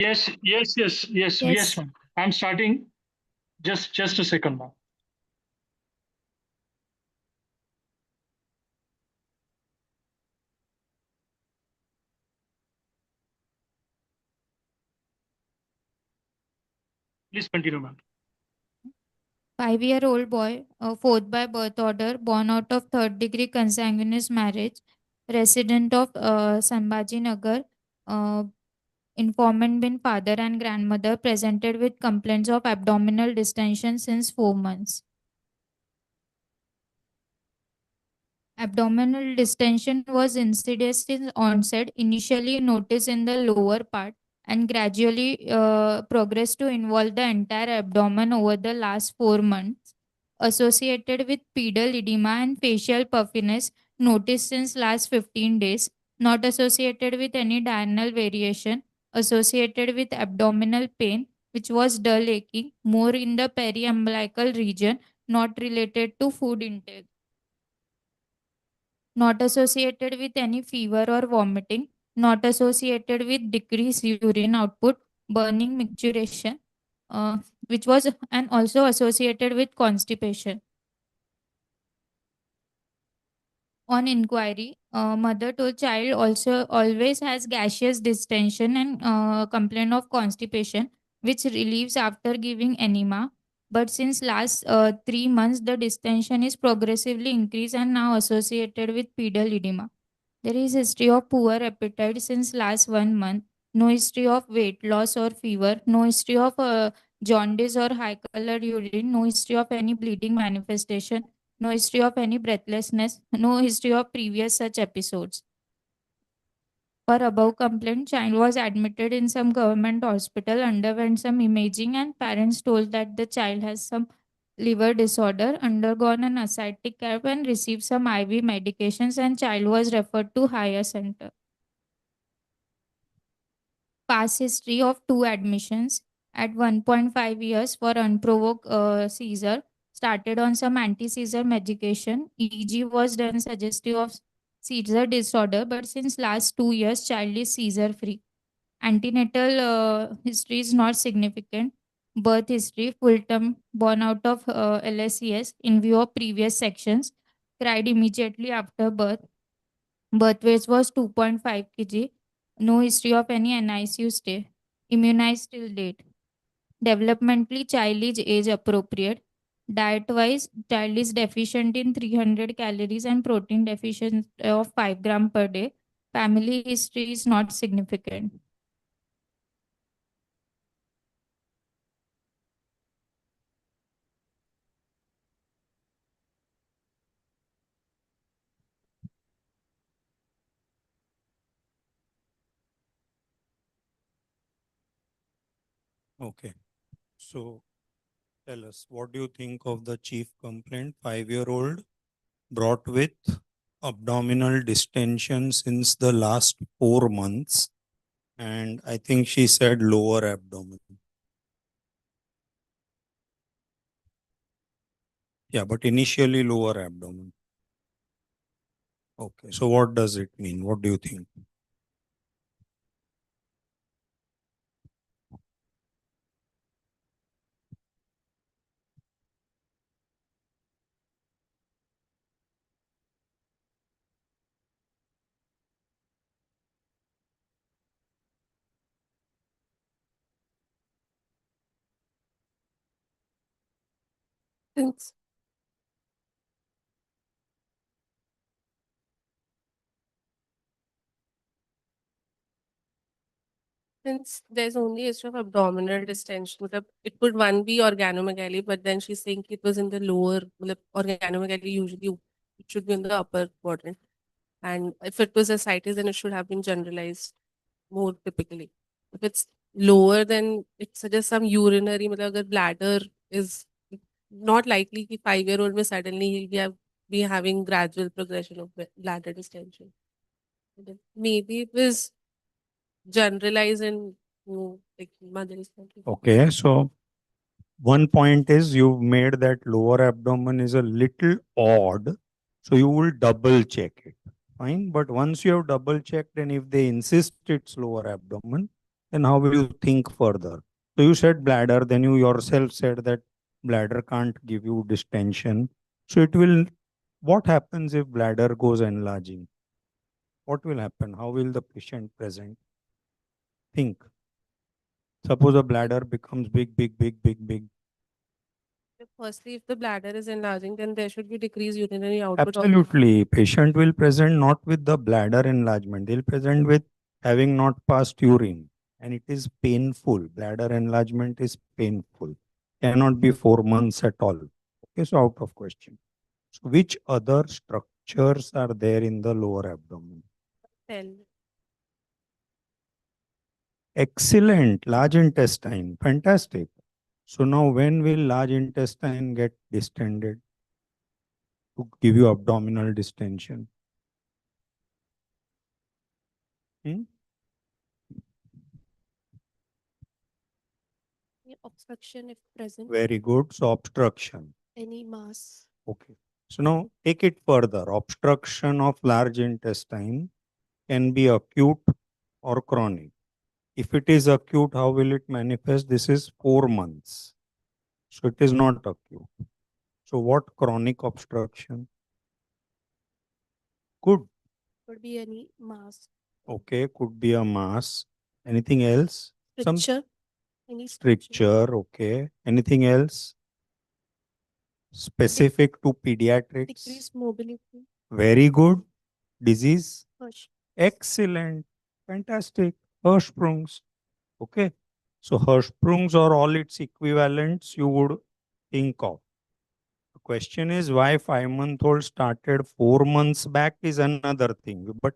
Yes, ma'am. I'm starting. Just a second, ma'am. Please continue, ma'am. 5-year-old boy, fourth by birth order, born out of third degree consanguineous marriage, resident of Sambhaji Nagar. Informant been father and grandmother presented with complaints of abdominal distension since 4 months. Abdominal distension was insidious in onset, initially noticed in the lower part, and gradually progressed to involve the entire abdomen over the last 4 months. Associated with pedal edema and facial puffiness noticed since last 15 days, not associated with any diurnal variation, associated with abdominal pain, which was dull aching, more in the periumbilical region, not related to food intake. Not associated with any fever or vomiting, not associated with decreased urine output, burning, micturition, uh, which was and also associated with constipation. On inquiry, mother told child also always has gaseous distension and complaint of constipation, which relieves after giving enema. But since last 3 months, the distension is progressively increased and now associated with pedal edema. There is history of poor appetite since last 1 month. No history of weight loss or fever. No history of jaundice or high colored urine. No history of any bleeding manifestation. No history of any breathlessness. No history of previous such episodes. For above complaint, child was admitted in some government hospital, underwent some imaging, and parents told that the child has some liver disorder, undergone an ascitic care, and received some IV medications, and child was referred to higher center. Past history of 2 admissions at 1.5 years for unprovoked seizure. Started on some anti-seizure medication. EEG was done suggestive of seizure disorder, but since last 2 years, child is seizure free. Antenatal history is not significant. Birth history, full term, born out of LSES in view of previous sections. Cried immediately after birth. Birth weight was 2.5 kg. No history of any NICU stay. Immunized till date. Developmentally, child is age appropriate. Diet wise, child is deficient in 300 calories and protein deficient of 5 gram per day. Family history is not significant. Okay. So tell us, what do you think of the chief complaint? 5-year-old brought with abdominal distension since the last 4 months. And I think she said lower abdomen. Yeah, but initially lower abdomen. Okay. So what does it mean? What do you think? Since since there's only issue of abdominal distension, it could one be organomegaly, but then she's saying it was in the lower, organomegaly usually it should be in the upper quadrant. And if it was ascites, then it should have been generalized more typically. If it's lower, then it suggests some urinary, the bladder is not likely कि 5-year-old may suddenly he'll be having gradual progression of bladder distension. Maybe it was generalized and like mother is country. Okay. So one point is you've made that lower abdomen is a little odd. So you will double check it. Fine. But once you have double checked and if they insist it's lower abdomen, then how will you think further? So you said bladder, then you yourself said that bladder can't give you distension. So it will, what happens if bladder goes enlarging? What will happen? How will the patient present? Think. Suppose a bladder becomes big, big, big, big, big. Firstly, if the bladder is enlarging, then there should be decreased urinary output. Absolutely. Patient will present not with the bladder enlargement. They'll present with having not passed urine. And it is painful. Bladder enlargement is painful. Cannot be 4 months at all. Okay, so out of question. So which other structures are there in the lower abdomen? Cell. Excellent. Large intestine. Fantastic. So now when will large intestine get distended to give you abdominal distension? Hmm? Obstruction if present. Very good. So obstruction. Any mass. Okay. So now take it further. Obstruction of large intestine can be acute or chronic. If it is acute, how will it manifest? This is 4 months. So it is not acute. So what chronic obstruction? Good. Could be any mass. Okay, could be a mass. Anything else? Stricture. Any Stricture. Okay. Anything else? Specific to pediatrics? Decreased mobility. Very good. Disease? Push. Excellent. Fantastic. Hirschsprungs. Okay. So Hirschsprungs or all its equivalents you would think of. The question is why 5-month-old started 4 months back is another thing. But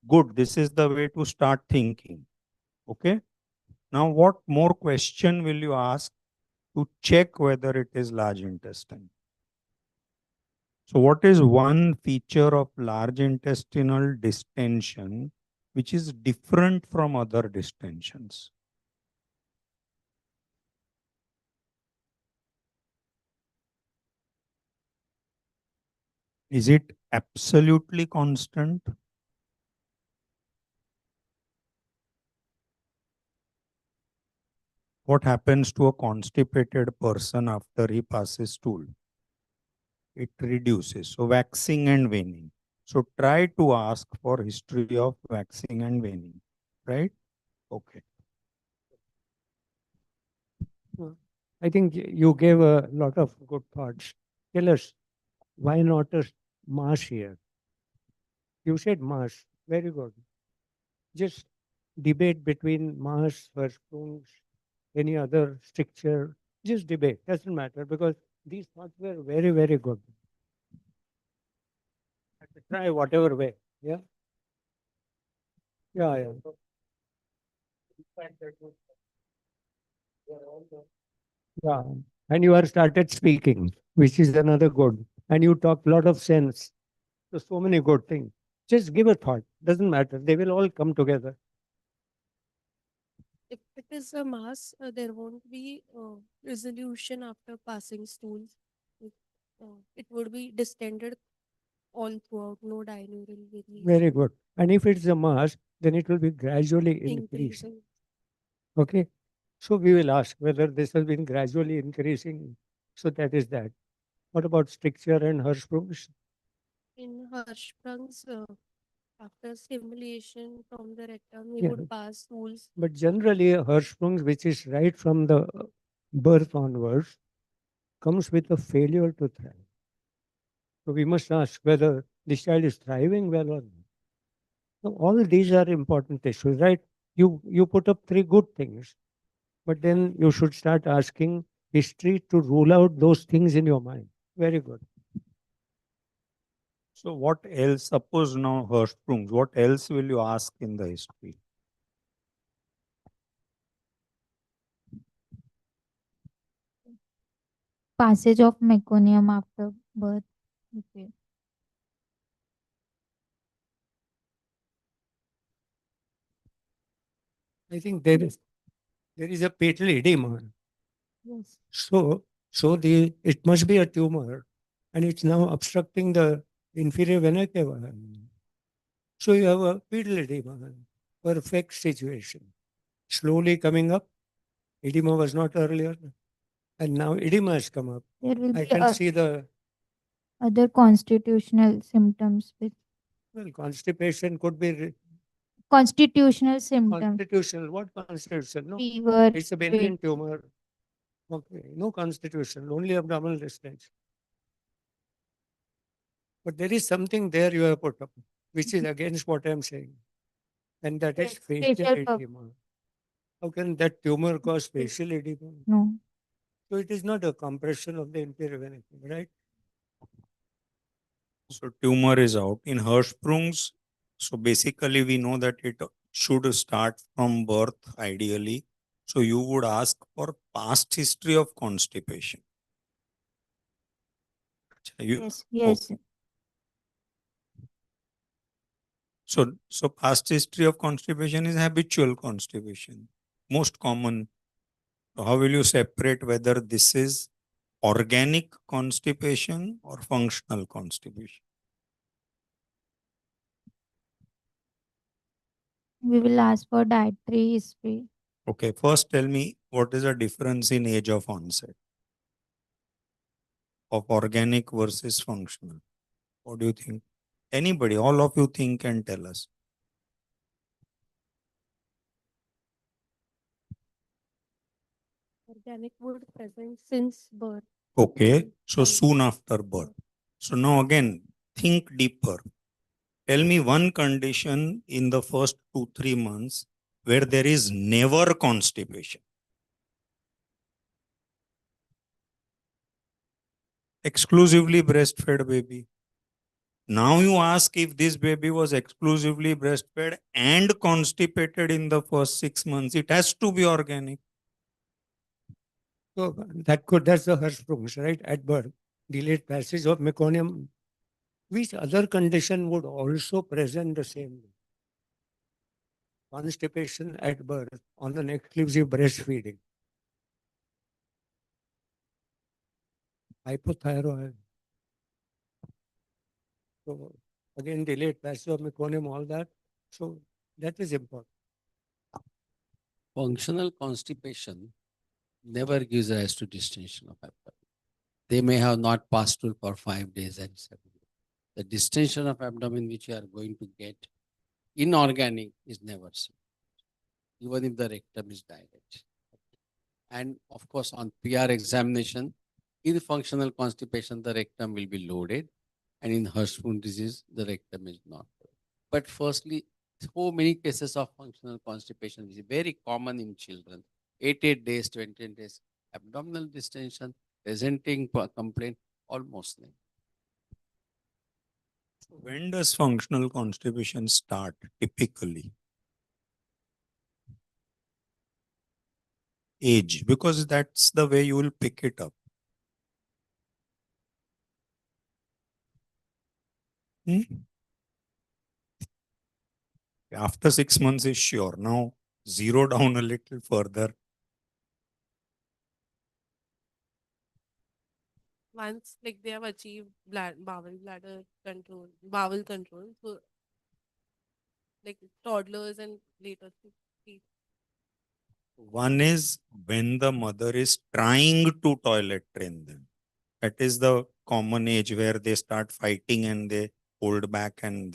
good, this is the way to start thinking. Okay. Now what more question will you ask to check whether it is large intestine? So what is one feature of large intestinal distension which is different from other distensions? Is it absolutely constant? What happens to a constipated person after he passes stool? It reduces. So waxing and waning. So try to ask for history of waxing and waning, right? Okay. I think you gave a lot of good thoughts. Tell us, why not a mass here? You said mass. Very good. Just debate between mass versus any other stricture. Just debate. Doesn't matter because these thoughts were very, very good. Try whatever way. Yeah. Yeah, yeah. Yeah. And you are started speaking, which is another good. And you talk a lot of sense. So many good things. Just give a thought. Doesn't matter. They will all come together. If it is a mass, there won't be resolution after passing stools. It would be distended all throughout, no diurnal variation. Very good. And if it's a mass, then it will be gradually increasing. Increasing. Okay. So we will ask whether this has been gradually increasing. So that is that. What about stricture and Hirschsprungs? In Hirschsprung's, after stimulation from the rectum, we Yeah. would pass stools. But generally, a Hirschsprungs, which is right from the birth onwards, comes with a failure to thrive. So we must ask whether this child is thriving well or not. So all these are important issues, right? You put up three good things, but then you should start asking history to rule out those things in your mind. Very good. So what else? Suppose now Hirschsprungs, what else will you ask in the history? Passage of meconium after birth. Okay. I think there is a fatal edema. Yes. So it must be a tumor, and it's now obstructing the inferior vena cava. So you have a fetal edema. Perfect situation. slowly coming up. Edema was not earlier, and now edema has come up. There will I be can see the other constitutional symptoms with constipation could be constitutional symptoms, constitutional. What constitutional? No, fever, it's a weight. benign tumor. Okay, no constitutional, only abdominal distension. But there is something there you have put up, which is against what I'm saying, and that is Yes, facial facial pub- edema. How can that tumor cause facial edema? No. So it is not a compression of the inferior vena cava, right? So tumor is out. In Hirschsprung's, so basically we know that it should start from birth ideally. So you would ask for past history of constipation. Yes, yes. So past history of constipation is habitual constipation, most common. So how will you separate whether this is organic constipation or functional constipation? We will ask for dietary history. Okay, first tell me what is the difference in age of onset of organic versus functional? What do you think? Anybody, all of you think and tell us. Organic would present since birth. Okay, so And soon after birth. So now again, think deeper. Tell me one condition in the first 2-3 months where there is never constipation. Exclusively breastfed baby. Now you ask if this baby was exclusively breastfed and constipated in the first 6 months. It has to be organic. So that's the Hirschsprung's, right? At birth, delayed passage of meconium. Which other condition would also present the same way? Constipation at birth on an exclusive breastfeeding. Hypothyroid. So again, delayed passage of meconium, all that. So that is important. Functional constipation never gives rise to distension of abdomen. They may have not passed stool for 5 days and 7 days. The distension of abdomen which you are going to get inorganic is never seen, even if the rectum is dilate. And of course, on PR examination, in functional constipation, the rectum will be loaded, and in Hirschsprung disease, the rectum is not. But firstly, so many cases of functional constipation is very common in children. 8 days, 20 days, abdominal distension, presenting complaint, almost nil. When does functional constipation start typically? Age, because that's the way you will pick it up. After 6 months is sure. Now zero down a little further. Once like they have achieved bowel control. So like toddlers and later kids. One is when the mother is trying to toilet train them. That is the common age where they start fighting and they hold back and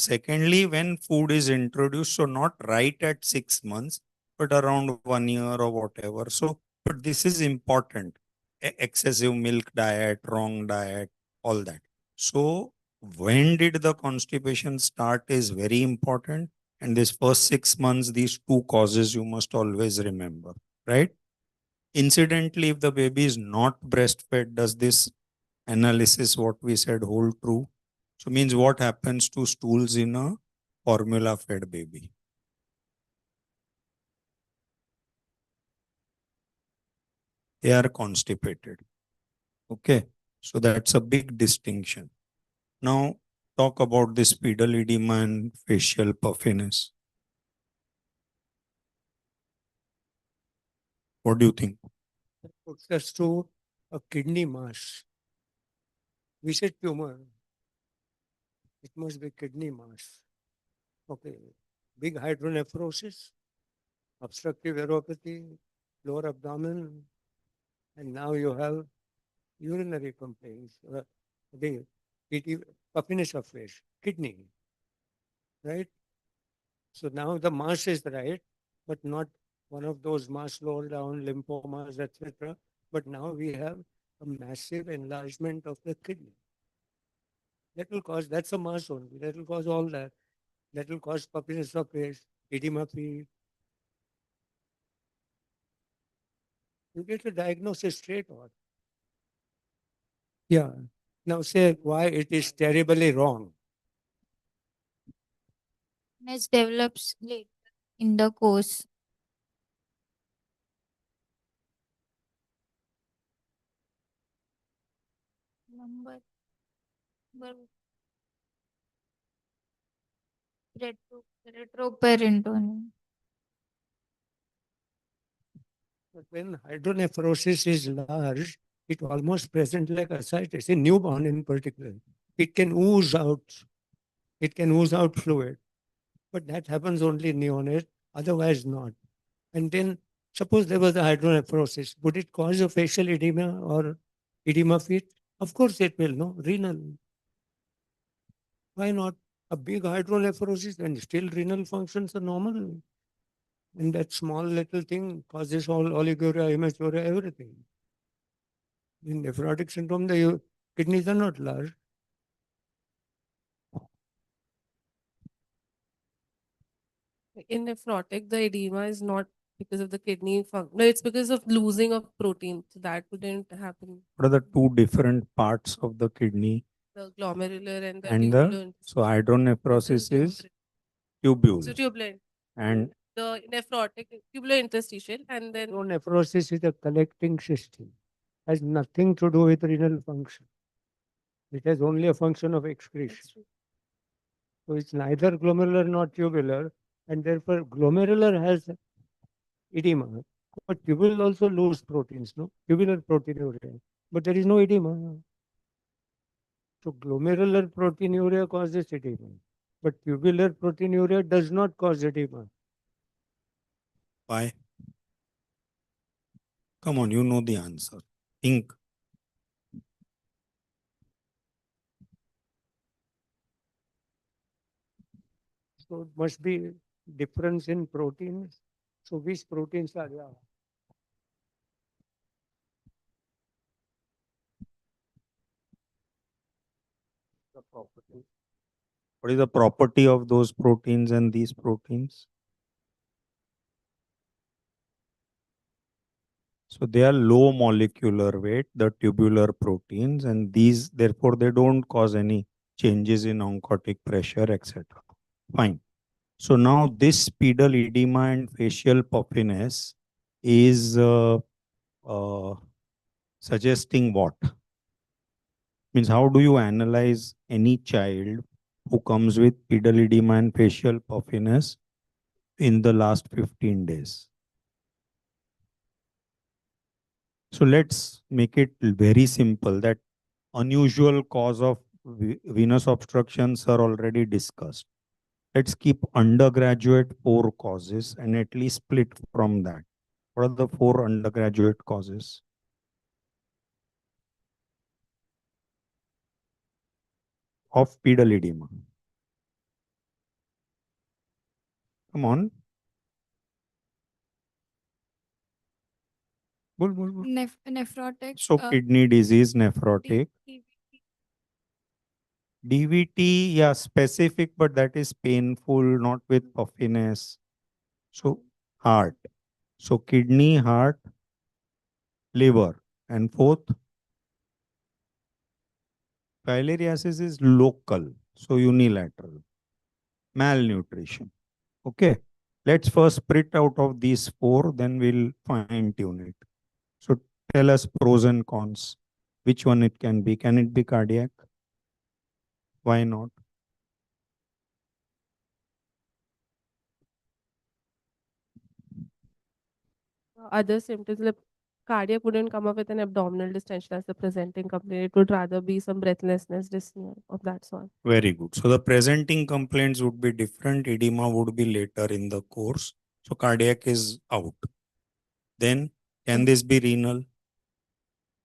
secondly, when food is introduced, so not right at 6 months, but around 1 year or whatever. So, but this is important. Excessive milk diet, wrong diet, all that. So, when did the constipation start is very important. And this first 6 months, these two causes you must always remember, right? Incidentally, if the baby is not breastfed, does this analysis, what we said, hold true? So means what happens to stools in a formula fed baby? They are constipated. Okay. So that's a big distinction. Now talk about this pedal edema and facial puffiness. What do you think? Puts us to a kidney mass. We said tumor. It must be kidney mass. Okay. Big hydronephrosis. obstructive uropathy, lower abdomen, and now you have urinary complaints, the puffiness of face, kidney, right? So now the mass is right, but not one of those mass lower down lymphomas, etc. But now we have a massive enlargement of the kidney. That will cause, that's a mass only, that will cause all that. That will cause puffiness of face, edema. You get a diagnosis straight on. Yeah. Now say why it is terribly wrong. It develops later in the course. Number retroperitoneal. But when hydronephrosis is large, it almost presents like ascites, in newborn in particular. It can ooze out. It can ooze out fluid. But that happens only in neonate, otherwise not. And then suppose there was a hydronephrosis. Would it cause a facial edema or edema feet? Of course it will, no? Renal. Why not? A big hydronephrosis and still renal functions are normal. And that small little thing causes all oliguria, hematuria, everything. In nephrotic syndrome, the kidneys are not large. In nephrotic, the edema is not because of the kidney function. No, it's because of losing of protein. So that wouldn't happen. What are the two different parts of the kidney? The glomerular and the And tubular. so hydronephrosis is tubule. So tubular. And The nephrotic, tubular interstitial, and then Nephrosis is a collecting system. Has nothing to do with renal function. It has only a function of excretion. So it's neither glomerular nor tubular, and therefore glomerular has edema. But tubule also lose proteins, no? Tubular proteinuria. But there is no edema. So glomerular proteinuria causes edema. But tubular proteinuria does not cause edema. why? Come on, you know the answer. Think. So it must be difference in proteins. So which proteins are there? The property. What is the property of those proteins and these proteins? So they are low molecular weight, the tubular proteins, and these, therefore, they don't cause any changes in oncotic pressure, etc. Fine. So now this pedal edema and facial puffiness is suggesting what? Means how do you analyze any child who comes with pedal edema and facial puffiness in the last 15 days? So let's make it very simple that unusual cause of venous obstructions are already discussed. Let's keep undergraduate 4 causes and at least split from that. What are the 4 undergraduate causes? Of pedal edema? Come on. Nephrotic. So kidney disease, nephrotic. DVT, yeah, specific, but that is painful, not with puffiness. So heart. So kidney, heart, liver. And fourth, filariasis is local, so unilateral. Malnutrition. Okay. Let's first split out of these 4, then we'll fine tune it. So tell us pros and cons. Which one it can be? Can it be cardiac? Why not? other symptoms, like cardiac wouldn't come up with an abdominal distension as the presenting complaint. It would rather be some breathlessness, dyspnea of that sort. Very good. So the presenting complaints would be different. Edema would be later in the course. So cardiac is out. Then can this be renal?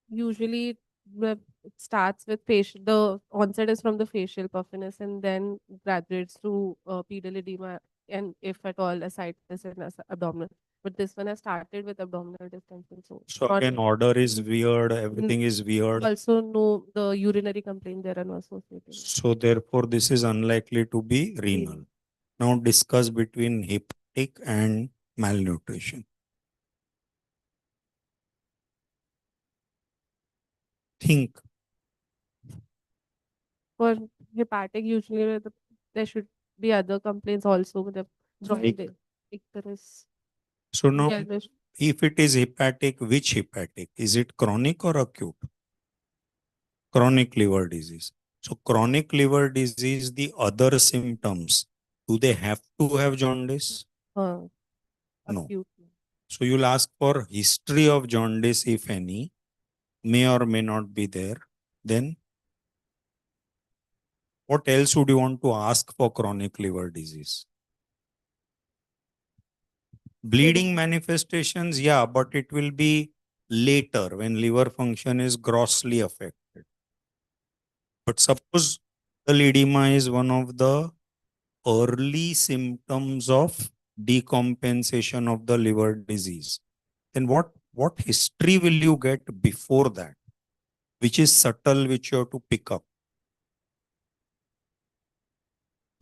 Usually it starts with facial, the onset is from the facial puffiness and then graduates to pedal edema and if at all ascites and abdominal. But this one has started with abdominal distension. So not- again, order is weird, everything is weird. Also no, the urinary complaint there are no associated. So therefore, this is unlikely to be renal. Now discuss between hepatic and malnutrition. Think. For hepatic, usually there should be other complaints also with the joint icterus. So now, Yeah, there's- if it is hepatic, which hepatic? Is it chronic or acute? Chronic liver disease. So chronic liver disease, the other symptoms, do they have to have jaundice? No. acute. So you'll ask for history of jaundice, if any, may or may not be there. Then what else would you want to ask for chronic liver disease? Bleeding manifestations, yeah, but it will be later when liver function is grossly affected. But suppose the edema is one of the early symptoms of decompensation of the liver disease, then what history will you get before that, which is subtle, which you have to pick up?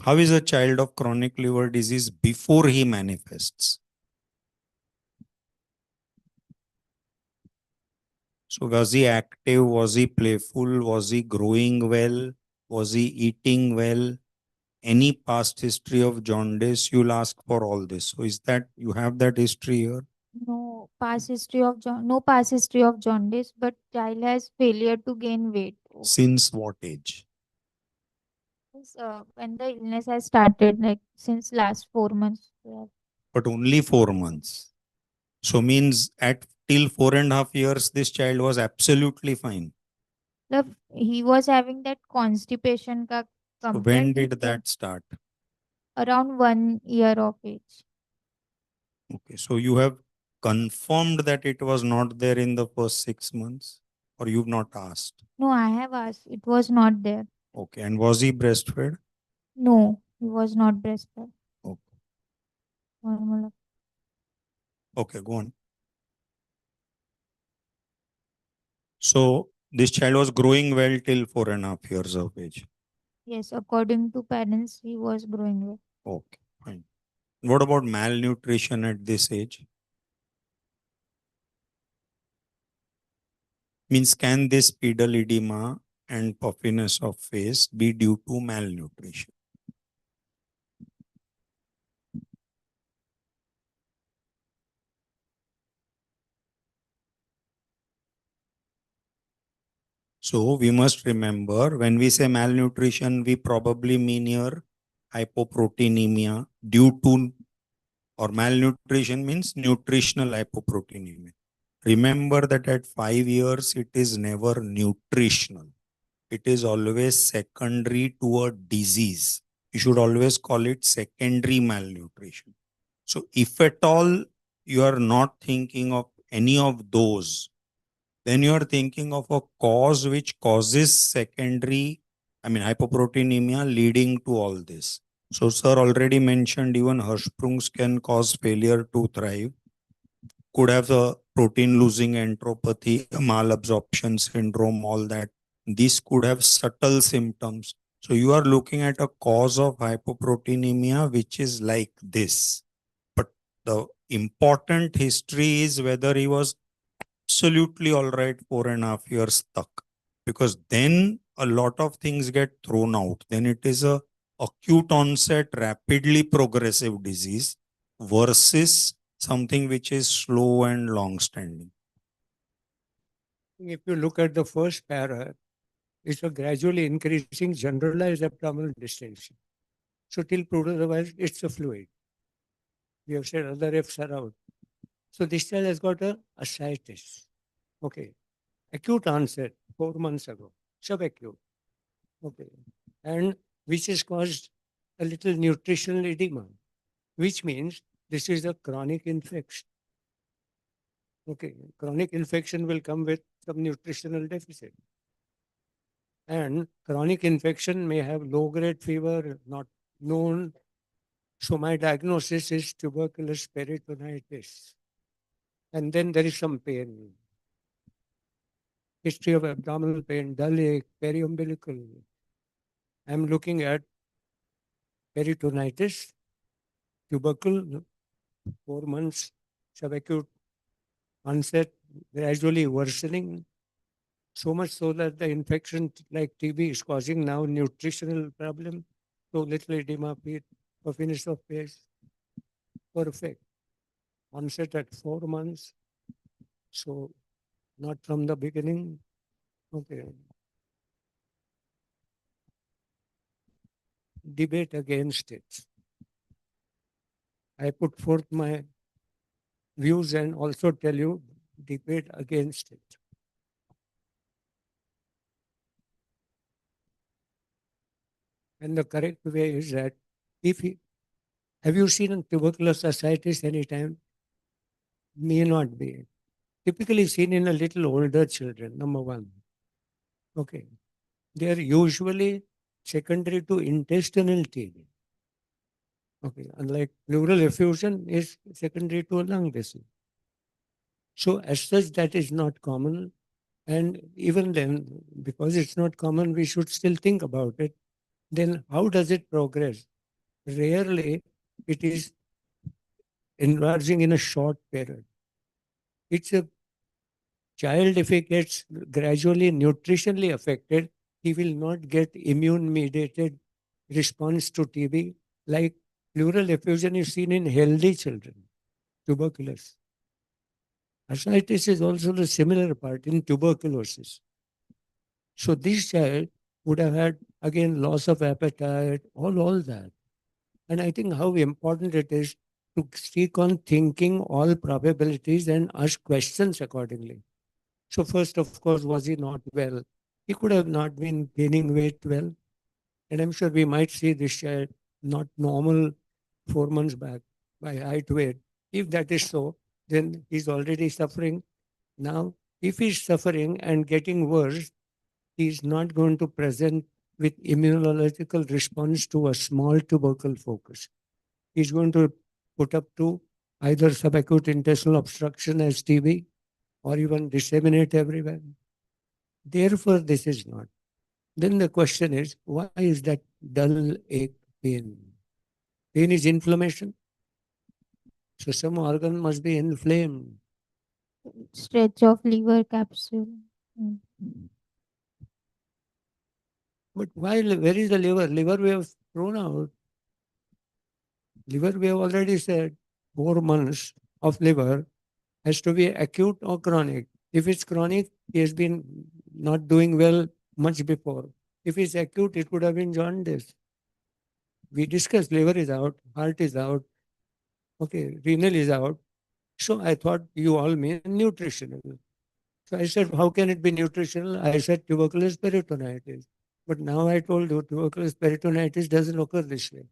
How is a child of chronic liver disease before he manifests? So was he active? Was he playful? Was he growing well? Was he eating well? Any past history of jaundice, you'll ask for all this. So is that, you have that history here? No past history of no past history of jaundice, but child has failure to gain weight. Since what age? When the illness has started, like since last 4 months. Yeah. But only 4 months. So means at till 4.5 years, this child was absolutely fine. He was having that constipation ka So when complaint did that start? around 1 year of age. Okay, so you have confirmed that it was not there in the first 6 months, or you've not asked? No, I have asked. It was not there. Okay, and was he breastfed? No, he was not breastfed. Okay. Normal. Okay, go on. So this child was growing well till 4.5 years of age. Yes, according to parents, he was growing well. Okay, fine. What about malnutrition at this age? Means can this pedal edema and puffiness of face be due to malnutrition? So we must remember, when we say malnutrition, we probably mean here hypoproteinemia due to, or malnutrition means nutritional hypoproteinemia. Remember that at 5 years, it is never nutritional. It is always secondary to a disease. You should always call it secondary malnutrition. So if at all you are not thinking of any of those, then you are thinking of a cause which causes secondary, hypoproteinemia leading to all this. So sir already mentioned even Hirschsprung's can cause failure to thrive, could have a protein losing enteropathy, malabsorption syndrome, all that. These could have subtle symptoms. So you are looking at a cause of hypoproteinemia, which is like this. But the important history is whether he was absolutely all right 4.5 years stuck. Because then a lot of things get thrown out. Then it is a acute onset, rapidly progressive disease versus something which is slow and long standing. If you look at the first para, it's a gradually increasing generalized abdominal distension. So till proved otherwise, it's a fluid. We have said other F's are out. So this child has got a ascites. Okay. Acute onset 4 months ago. Subacute. Okay. And which has caused a little nutritional edema, which means This is a chronic infection. Okay, chronic infection will come with some nutritional deficit. And chronic infection may have low-grade fever, not known. So my diagnosis is tuberculous peritonitis. And then there is some pain. History of abdominal pain, dull ache, periumbilical. I'm looking at peritonitis, tubercle, 4 months, subacute onset, gradually worsening. So much so that the infection like TB is causing now nutritional problem. So little edema, puffiness of face. Perfect. Onset at 4 months. So not from the beginning. Okay. Debate against it. I put forth my views and also tell you debate against it. And the correct way is that have you seen tuberculous ascites anytime? May not be. Typically seen in a little older children, number one. Okay. They are usually secondary to intestinal TB. Okay. Unlike pleural effusion is secondary to a lung disease. So as such, that is not common. And even then, because it's not common, we should still think about it. Then how does it progress? Rarely it is enlarging in a short period. It's a child, if he gets gradually nutritionally affected, he will not get immune-mediated response to TB like pleural effusion is seen in healthy children, tuberculosis. Ascites is also the similar part in tuberculosis. So this child would have had, again, loss of appetite, all that. And I think how important it is to stick on thinking all probabilities and ask questions accordingly. So first, of course, was he not well? He could have not been gaining weight well. And I'm sure we might see this child not normal 4 months back by height weight. If that is so, then he's already suffering. Now, if he's suffering and getting worse, he's not going to present with immunological response to a small tubercle focus. He's going to put up to either subacute intestinal obstruction as TB or even disseminate everywhere. Therefore, this is not. Then the question is, why is that dull ache pain? Pain is inflammation. So some organ must be inflamed. Stretch of liver capsule. Mm. But why, where is the liver? Liver we have thrown out. Liver we have already said 4 months of liver has to be acute or chronic. If it's chronic, he has been not doing well much before. If it's acute, it could have been jaundice. We discussed liver is out, heart is out, okay, renal is out. So I thought you all mean nutritional. So I said, how can it be nutritional? I said tuberculous peritonitis. But now I told you tuberculous peritonitis doesn't occur this way.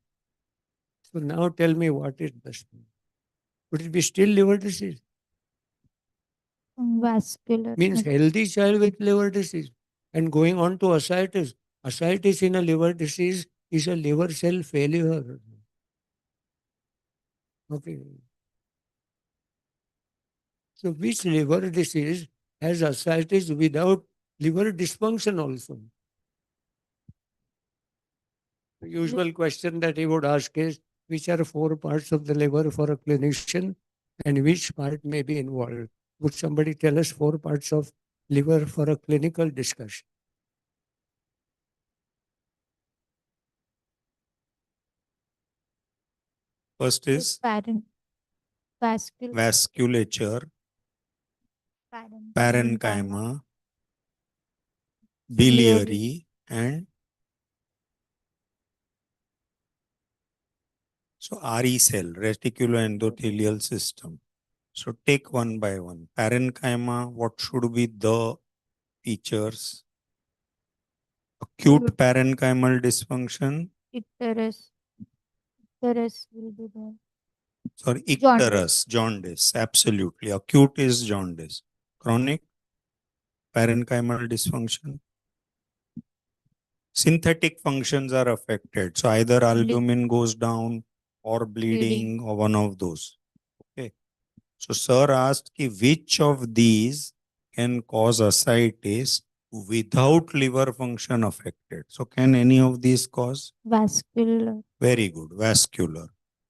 So now tell me what it must be. Would it be still liver disease? Vascular. Means healthy child with liver disease. And going on to ascites. Ascites in a liver disease is a liver cell failure. Okay. So which liver disease has ascites without liver dysfunction also? The usual question that he would ask is, which are 4 parts of the liver for a clinician and which part may be involved? Would somebody tell us 4 parts of liver for a clinical discussion? First is Vascular. vasculature, Parenchyma. parenchyma, Biliary. biliary, and so RE cell, reticuloendothelial system. So take one by one. Parenchyma, what should be the features? Acute parenchymal dysfunction, Icterus. Icterus will be there. Sorry, Jaundice. icterus, jaundice, absolutely. Acute is jaundice. Chronic, parenchymal dysfunction. Synthetic functions are affected. So either albumin goes down or bleeding or one of those. Okay. So sir asked ki which of these can cause ascites without liver function affected. So can any of these cause? Vascular. Very good. Vascular.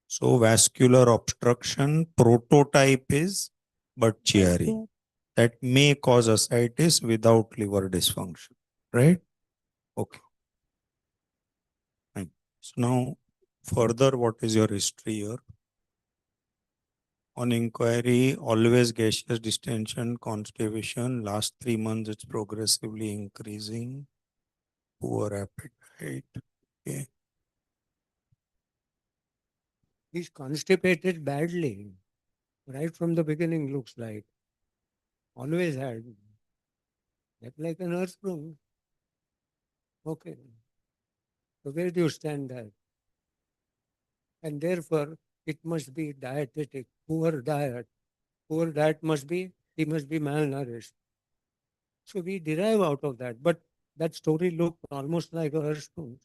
So vascular obstruction prototype is but Chiari. That may cause ascites without liver dysfunction. Right? Okay. Fine. So now further, what is your history here? On inquiry, always gaseous distension, constipation. Last 3 months, it's progressively increasing. Poor appetite. Okay. He's constipated badly. Right from the beginning, looks like. Always had. That like an earthworm. Okay. So where do you stand there? And therefore, it must be dietetic, poor diet. Poor diet must be, he must be malnourished. So we derive out of that. But that story looked almost like a earthworm.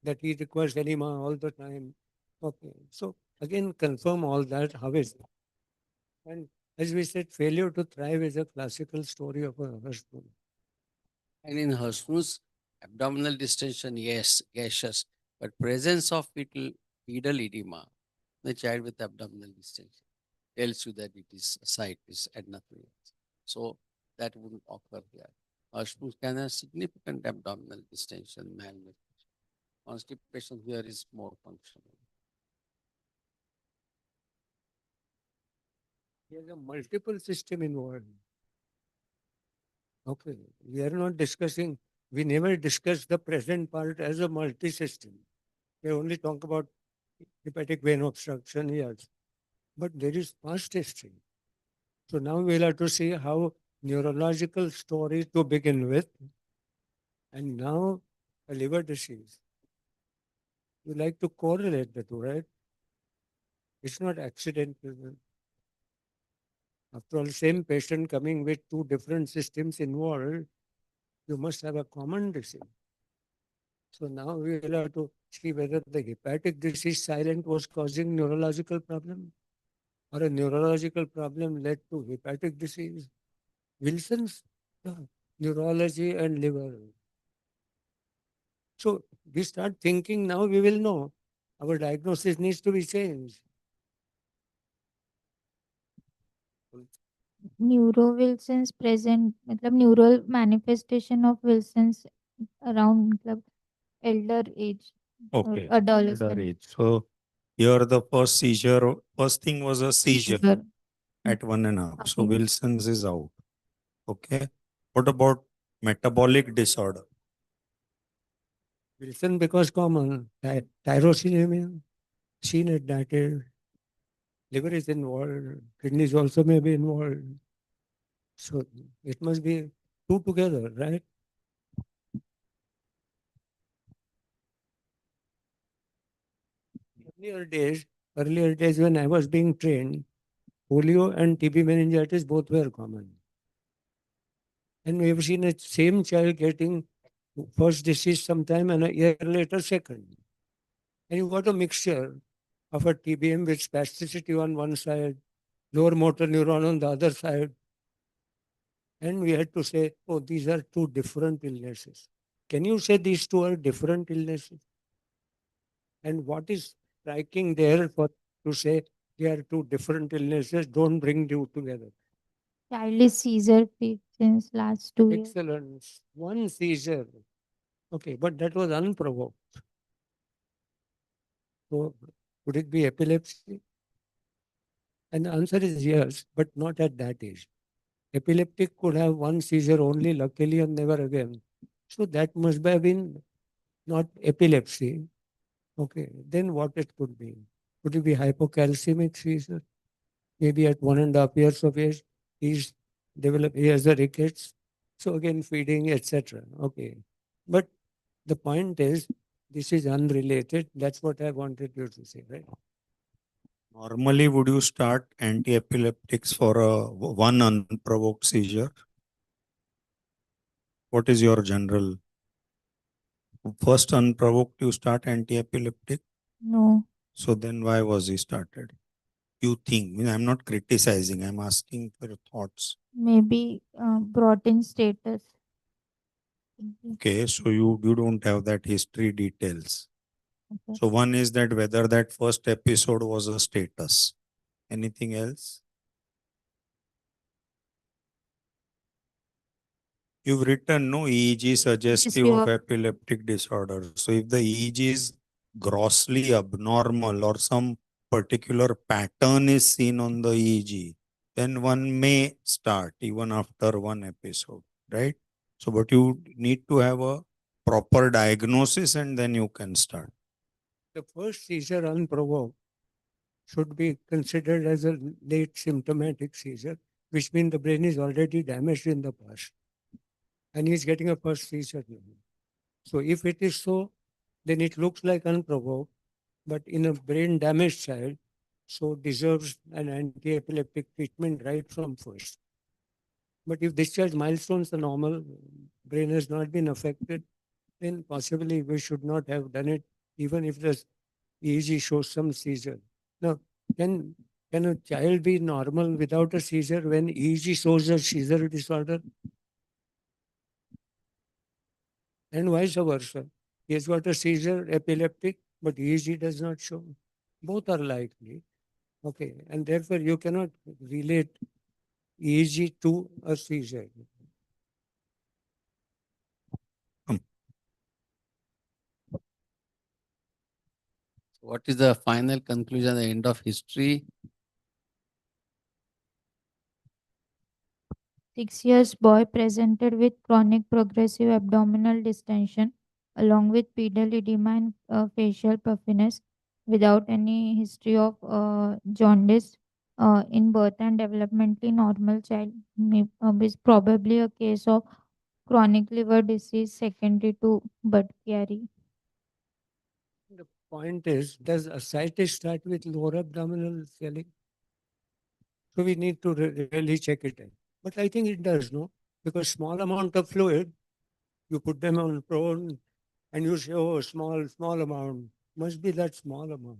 That he requires edema all the time. Okay. So again, confirm all that. How is it? And as we said, failure to thrive is a classical story of a husband. And in Hirschsprung's abdominal distension, yes, gaseous, but presence of pedal edema, the child with abdominal distension, tells you that it is ascites and nothing else. So that wouldn't occur here. Hirschsprung can have significant abdominal distension, malnutrition. Constipation here is more functional. There's a multiple system involved. Okay, we are not discussing, we never discuss the present part as a multi-system. We only talk about hepatic vein obstruction, yes. But there is past history. So now we'll have to see how neurological story to begin with, and now a liver disease. You like to correlate the two, right? It's not accidental. After all, same patient coming with two different systems involved, you must have a common disease. So now we will have to see whether the hepatic disease silent was causing neurological problem or a neurological problem led to hepatic disease. Wilson's neurology and liver. So we start thinking now we will know our diagnosis needs to be changed. Neuro Wilson's present, मतलब neural manifestation of Wilson's around मतलब elder age or Okay. adolescent. Elder age. So here the first seizure, first thing was a seizure Fever. at 1.5. So Okay. Wilson's is out. Okay. What about metabolic disorder? Wilson because common. Tyrosinemia, seen at that age. Liver is involved, kidneys also may be involved. So it must be two together, right? Earlier days when I was being trained, polio and TB meningitis both were common. And we have seen a same child getting first disease sometime and a year later second. And you got a mixture of a TBM with spasticity on one side, lower motor neuron on the other side. And we had to say, oh, these are two different illnesses. Can you say these two are different illnesses? And what is striking there for to say they are two different illnesses, don't bring you together? Child is seizure free since last 2 years. Excellent. One seizure. Okay, but that was unprovoked. So could it be epilepsy? And the answer is yes, but not at that age. Epileptic could have one seizure only, luckily, and never again. So that must have been not epilepsy. Okay, then what it could be? Could it be hypocalcemic seizure? Maybe at 1.5 years of age, he has the rickets. So again, feeding, etc. Okay. But the point is, this is unrelated. That's what I wanted you to say, right? Normally, would you start anti-epileptics for one unprovoked seizure? What is your general? First unprovoked, you start anti-epileptic. No, So then why was he started? You think? I mean, I'm not criticizing. I'm asking for your thoughts. maybe brought in status. Okay, so you don't have that history details. Okay. So one is that whether that first episode was a status. Anything else? You've written no EEG suggestive History of of epileptic disorder. So if the EEG is grossly abnormal or some particular pattern is seen on the EEG, then one may start even after one episode, right? So, but you need to have a proper diagnosis and then you can start. The first seizure unprovoked should be considered as a late symptomatic seizure, which means the brain is already damaged in the past and he's getting a first seizure now. So if it is so, then it looks like unprovoked, but in a brain damaged child, so deserves an anti-epileptic treatment right from first. But if discharge milestones are normal, brain has not been affected, then possibly we should not have done it, even if the EEG shows some seizure. Now, can a child be normal without a seizure when EEG shows a seizure disorder? And vice versa. He has got a seizure, epileptic, but EEG does not show. Both are likely. Okay. And therefore, you cannot relate EEG to a seizure. What is the final conclusion, the end of history? 6 years boy presented with chronic progressive abdominal distension along with pedal edema and facial puffiness without any history of jaundice in birth and developmentally normal child is probably a case of chronic liver disease secondary to bud Chiari. The point is, does ascites start with lower abdominal swelling? So we need to really check it. But I think it does, no? Because small amount of fluid, you put them on prone and you say, oh, small amount. Must be that small amount.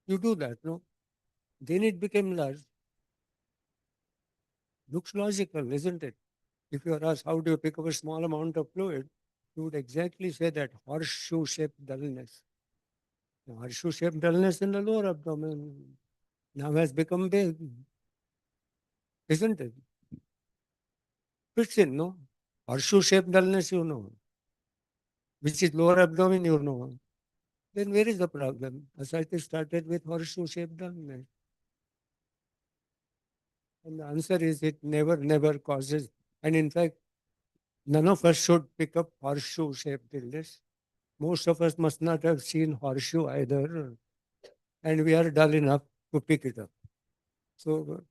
You do that, no? Then it became large. Looks logical, isn't it? If you are asked, how do you pick up a small amount of fluid? You would exactly say that horseshoe-shaped dullness. The horseshoe-shaped dullness in the lower abdomen now has become big, isn't it? Fits in, no? Horseshoe-shaped dullness, you know. Which is lower abdomen, you know. Then where is the problem? Ascites started with horseshoe-shaped dullness. And the answer is it never causes. And in fact, none of us should pick up horseshoe-shaped illness. Most of us must not have seen horseshoe either. And we are dull enough to pick it up. So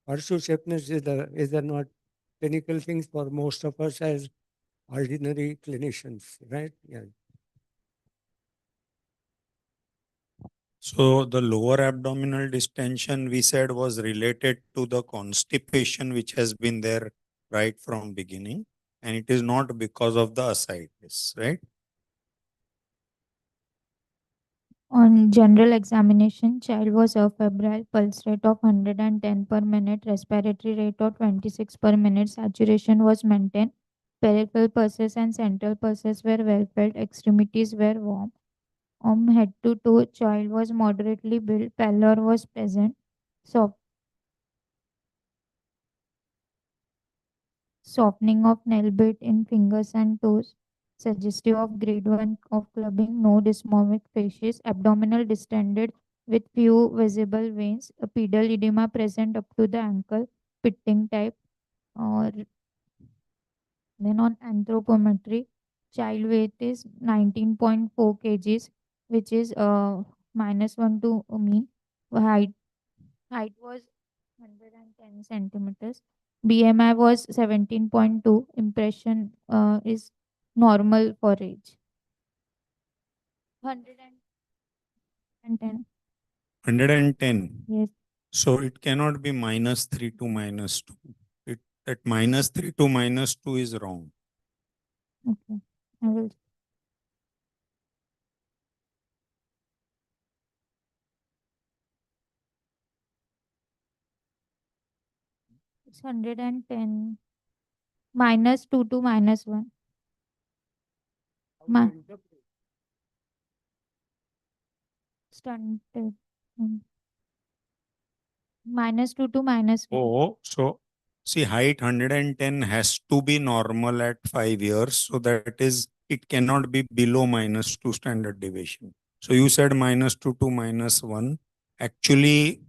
horseshoe shapeness is a not clinical things for most of us as ordinary clinicians, right? Yeah. So the lower abdominal distension we said was related to the constipation which has been there right from beginning, and it is not because of the ascites, right? On general examination, child was febrile, pulse rate of 110 per minute, respiratory rate of 26 per minute, saturation was maintained, peripheral pulses and central pulses were well felt, extremities were warm. Head to toe, child was moderately built, pallor was present, softening of nail bed in fingers and toes, suggestive of grade 1 of clubbing, no dysmorphic facies, abdominal distended with few visible veins, a pedal edema present up to the ankle, pitting type, or then on anthropometry, child weight is 19.4 kgs, which is -1 to mean. Height was 110 centimeters. BMI was 17.2. Impression is normal for age. 110. 110. Yes. So it cannot be -3 to -2. That -3 to -2 is wrong. Okay. I will. It's 110. -2 to -1. Ma- Stunted. -2 to -1. Oh, so see, height 110 has to be normal at 5 years. So that is, it cannot be below -2 standard deviation. So you said -2 to -1. Actually,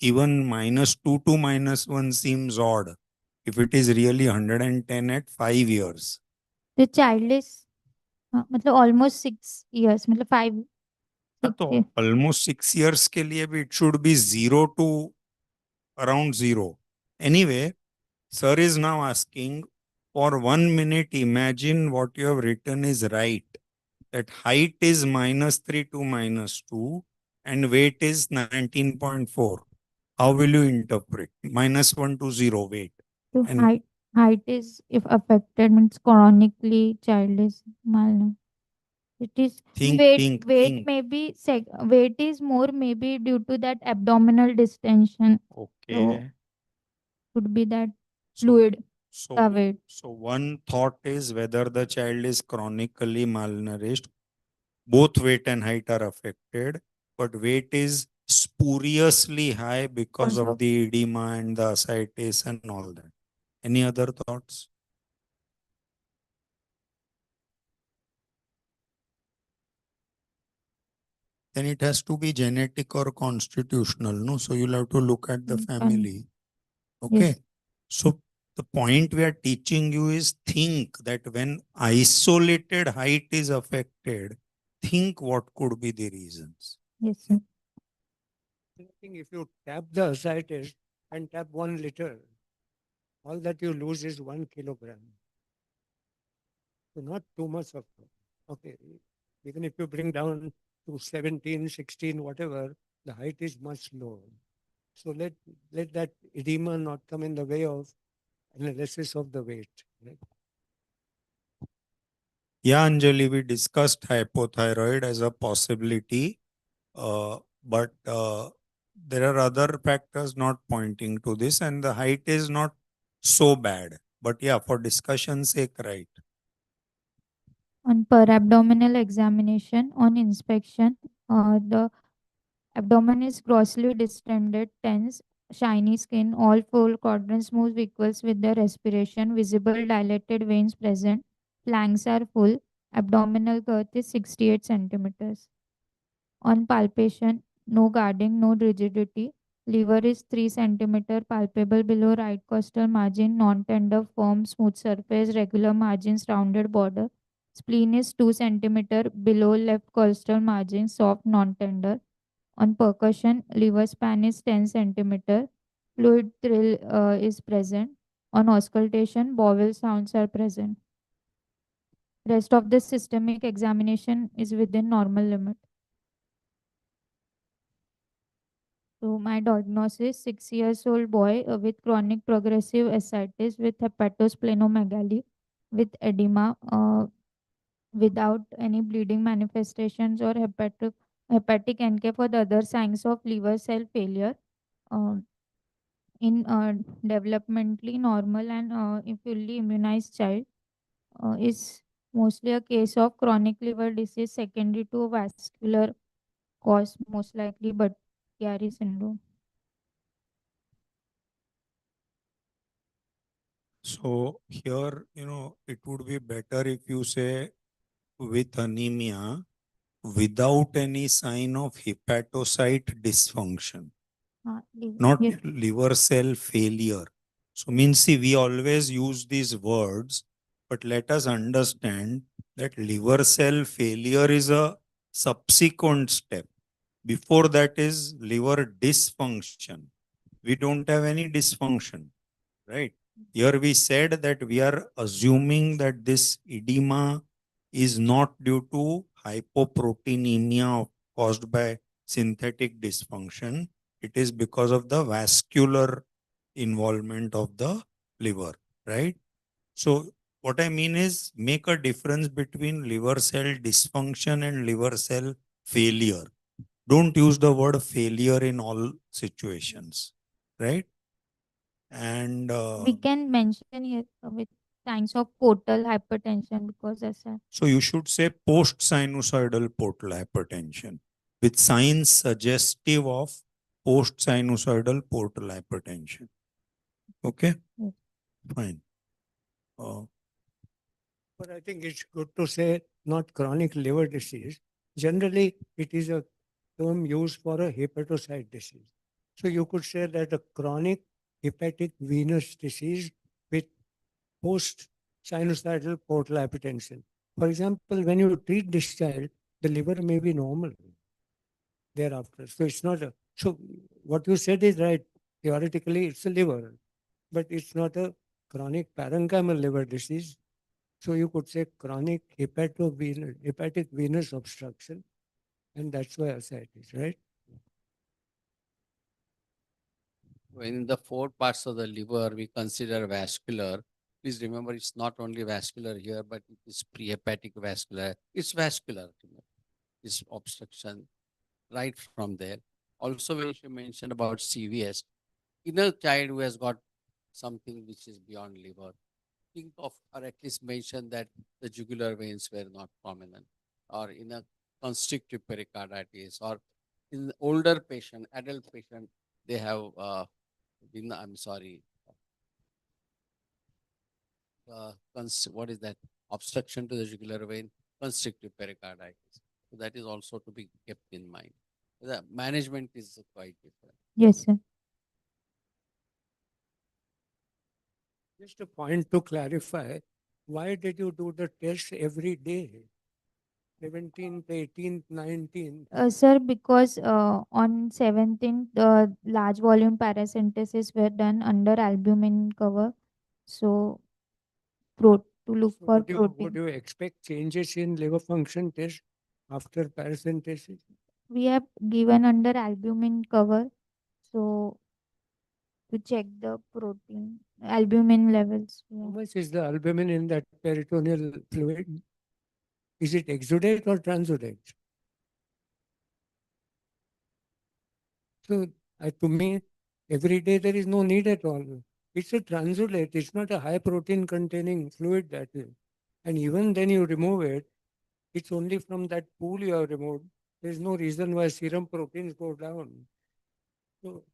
even -2 to -1 seems odd if it is really 110 at 5 years. The child is मतलब almost 6 years, मतलब 5. तो almost 6 years के लिए भी it should be 0 to around 0. Anyway, sir is now asking, for 1 minute, imagine what you have written is right. That height is -3 to -2 and weight is 19.4. How will you interpret? -1 to 0 weight. So And height is, if affected, means chronically child is malnourished. It is think. weight is more maybe due to that abdominal distension. Okay. So could be that So, fluid so, weight. so one thought is whether the child is chronically malnourished. Both weight and height are affected, but weight is spuriously high because of the edema and the ascites and all that. Any other thoughts? Then it has to be genetic or constitutional, no? So you'll have to look at the family. Okay. Yes. So the point we are teaching you is think that when isolated height is affected, think what could be the reasons. Yes, sir. I think if you tap the ascites and tap 1 liter, all that you lose is 1 kilogram. So not too much of it. Okay. Even if you bring down to 17, 16, whatever, the height is much lower. So let that edema not come in the way of analysis of the weight. Right? Yeah, Anjali, we discussed hypothyroid as a possibility, but there are other factors not pointing to this, and the height is not so bad. But yeah, for discussion's sake, right. On per abdominal examination, on inspection, the abdomen is grossly distended, tense, shiny skin, all four quadrants move equals with the respiration, visible dilated veins present, flanks are full, abdominal girth is 68 centimeters. On palpation, no guarding, no rigidity. Liver is 3 centimeter, palpable below right costal margin, non-tender, firm, smooth surface, regular margins, rounded border. Spleen is 2 centimeter below left costal margin, soft, non-tender. On percussion, liver span is 10 centimeter. Fluid thrill is present. On auscultation, bowel sounds are present. Rest of the systemic examination is within normal limit. So my diagnosis, 6 years old boy with chronic progressive ascites with hepatosplenomegaly with edema without any bleeding manifestations or hepatic NK for the other signs of liver cell failure. In developmentally normal and fully immunized child is mostly a case of chronic liver disease secondary to vascular cause most likely, but Chiari syndrome. So here, it would be better if you say with anemia without any sign of hepatocyte dysfunction, not Yes. liver cell failure. So means, see, we always use these words, but let us understand that liver cell failure is a subsequent step. Before that is liver dysfunction. We don't have any dysfunction, right? Here we said that we are assuming that this edema is not due to hypoproteinemia caused by synthetic dysfunction, it is because of the vascular involvement of the liver, right? So what I mean is make a difference between liver cell dysfunction and liver cell failure. Don't use the word failure in all situations, right? And We can mention here with signs of portal hypertension because that's a so you should say post-sinusoidal portal hypertension with signs suggestive of post-sinusoidal portal hypertension. Okay, Yes. fine. Uh, But I think it's good to say not chronic liver disease. Generally, it is a term used for a hepatocyte disease. So you could say that a chronic hepatic venous disease with post-sinusoidal portal hypertension. For example, when you treat this child, the liver may be normal thereafter. So it's not a, so what you said is right. Theoretically, it's a liver, but it's not a chronic parenchymal liver disease. So you could say chronic hepatic venous obstruction, and that's why ascites, right? When in the four parts of the liver we consider vascular, please remember it's not only vascular here, but it is prehepatic vascular. It's vascular. It's obstruction right from there. Also, when you mentioned about CVS, in a child who has got something which is beyond liver, think of or at least mention that the jugular veins were not prominent, or in a constrictive pericarditis, or in older patient, adult patient, they have I'm sorry, what is that? Obstruction to the jugular vein, constrictive pericarditis. So that is also to be kept in mind. The management is quite different. yes, sir. Just a point to clarify, why did you do the test every day? 17th, 18th, 19th? Sir, because on 17th, large volume paracentesis were done under albumin cover. So, to look So for would protein. you expect changes in liver function test after paracentesis? We have given under albumin cover. So, to check the protein, albumin levels. How Yeah. much is the albumin in that peritoneal fluid? Is it exudate or transudate? So to me, every day there is no need at all. It's a transudate. It's not a high protein containing fluid that is. And even then you remove it, it's only from that pool you have removed. There's no reason why serum proteins go down. So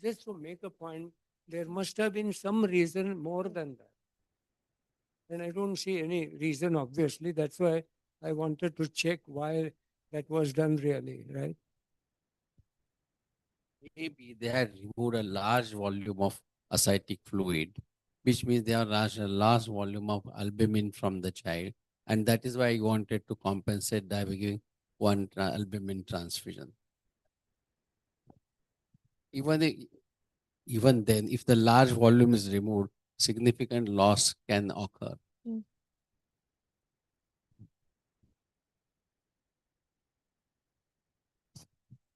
just to make a point, there must have been some reason more than that. And I don't see any reason, obviously. That's why I wanted to check why that was done really, right? Maybe they had removed a large volume of ascitic fluid, which means they have a large volume of albumin from the child. And that is why I wanted to compensate by giving one albumin transfusion. Even, even then, if the large volume is removed, significant loss can occur.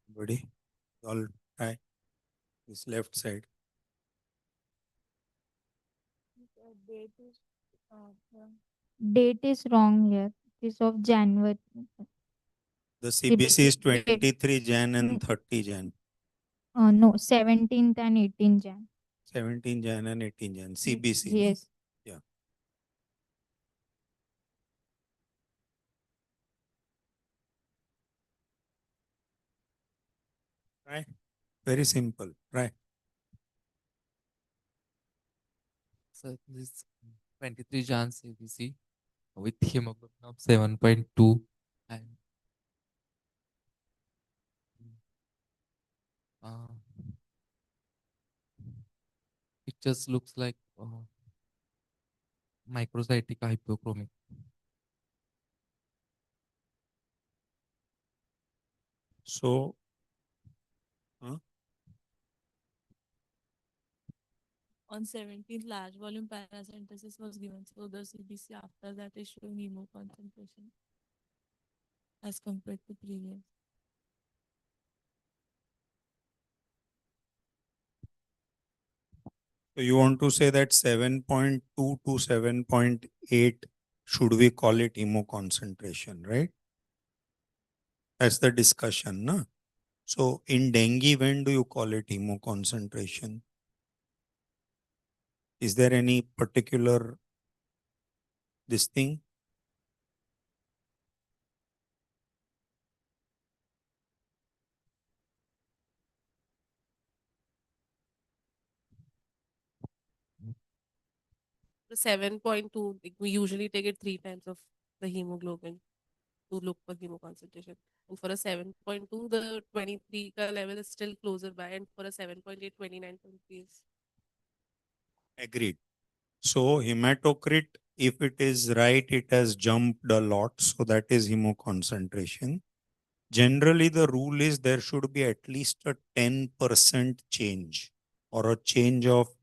Buddy, all right. This left side. Date is wrong here. It is of January. The CBC is Date- 23 Jan and 30 Jan. No, 17th and 18th Jan. 17 Jan and 18 Jan. CBC. Yes. Yeah. Right. Very simple. Right. So this 23 Jan CBC with hemoglobin of 7.2 and uh, it just looks like microcytic hypochromic. So, On 17th, large volume paracentesis was given. So the CBC after that is showing hemo concentration as compared to previous. So you want to say that 7.2 to 7.8, should we call it hemoconcentration, right? That's the discussion, no? So in dengue, when do you call it hemoconcentration? Is there any particular this thing? The 7.2, like, we usually take it 3 times of the hemoglobin to look for hemoconcentration. And for a 7.2, the 23 ka level is still closer by, and for a 7.8, 29.3 is. Agreed. So hematocrit, if it is right, it has jumped a lot. So that is hemoconcentration. Generally, the rule is there should be at least a 10% change or a change of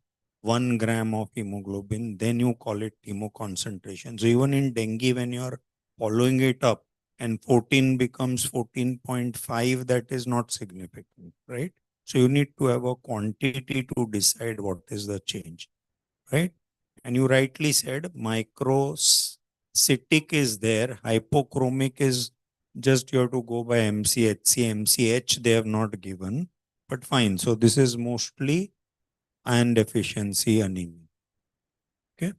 1 gram of hemoglobin. Then you call it hemoconcentration. So even in dengue, when you are following it up and 14 becomes 14.5, that is not significant, right? So you need to have a quantity to decide what is the change, right? And you rightly said microcytic is there, hypochromic is just you have to go by MCHC. MCH they have not given, but fine. So this is mostly iron deficiency anemia. Okay.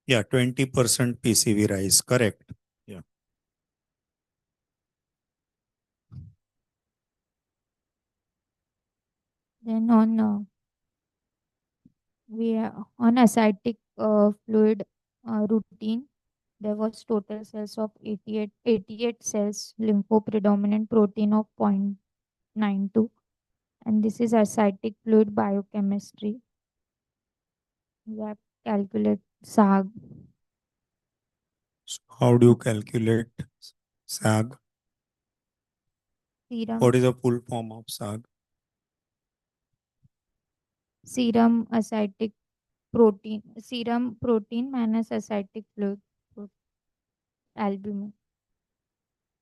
Yeah, 20% PCV rise, correct. Yeah. Then on ascitic fluid routine, there was total cells of 88 cells, lymphopredominant protein of 0.92, and this is ascitic fluid biochemistry. We have calculate SAG. So how do you calculate SAG? Serum What is the full form of SAG? ascitic serum protein minus ascitic fluid albumin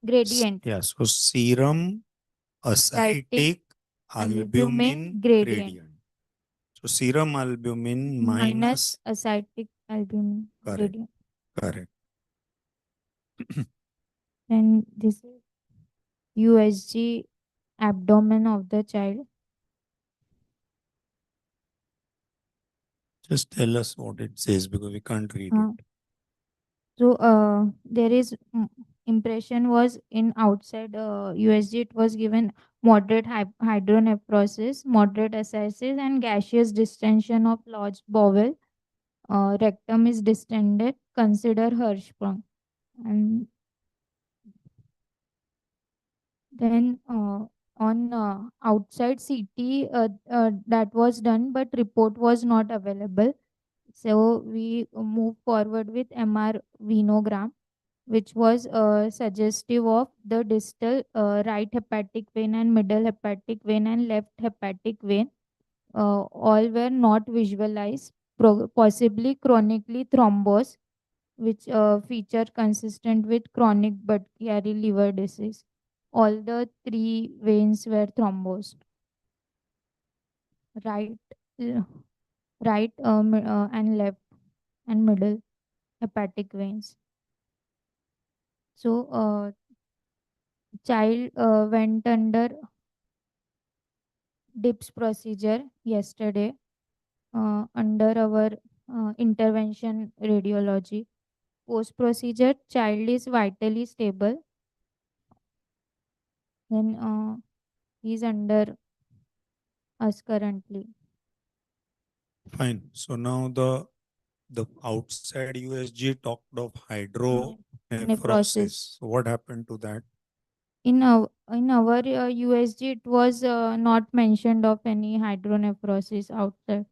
gradient. Yeah, so serum ascitic albumin gradient. So serum albumin minus ascitic albumin correct. gradient. Correct. And this is USG abdomen of the child. Just tell us what it says because we can't read it. So there is impression was in outside USG. It was given moderate hydronephrosis, moderate ascites, and gaseous distension of large bowel. Rectum is distended. Consider Hirschsprung. And then on outside CT that was done, but report was not available. So we move forward with MR venogram, which was suggestive of the distal right hepatic vein and middle hepatic vein and left hepatic vein. All were not visualized, possibly chronically thrombosed, which feature consistent with chronic but Chiari liver disease. All the three veins were thrombosed. Right, and left and middle hepatic veins. So, child went under DIPS procedure yesterday under our intervention radiology. Post procedure, child is vitally stable. Then he's under us currently. Fine. So now the outside USG talked of hydronephrosis. So what happened to that? In our USG, it was not mentioned of any hydronephrosis outside.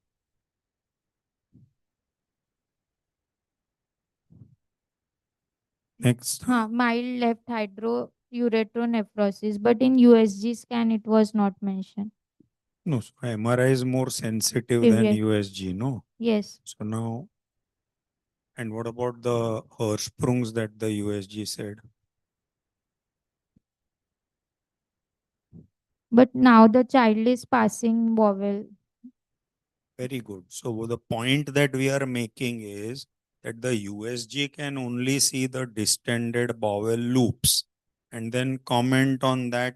Next. Mild left hydroureteronephrosis, but in USG scan it was not mentioned. No, so MRI is more sensitive than USG, no? Yes. So now, and what about the Hirschsprungs that the USG said? But now the child is passing bowel. Very good. So the point that we are making is that the USG can only see the distended bowel loops and then comment on that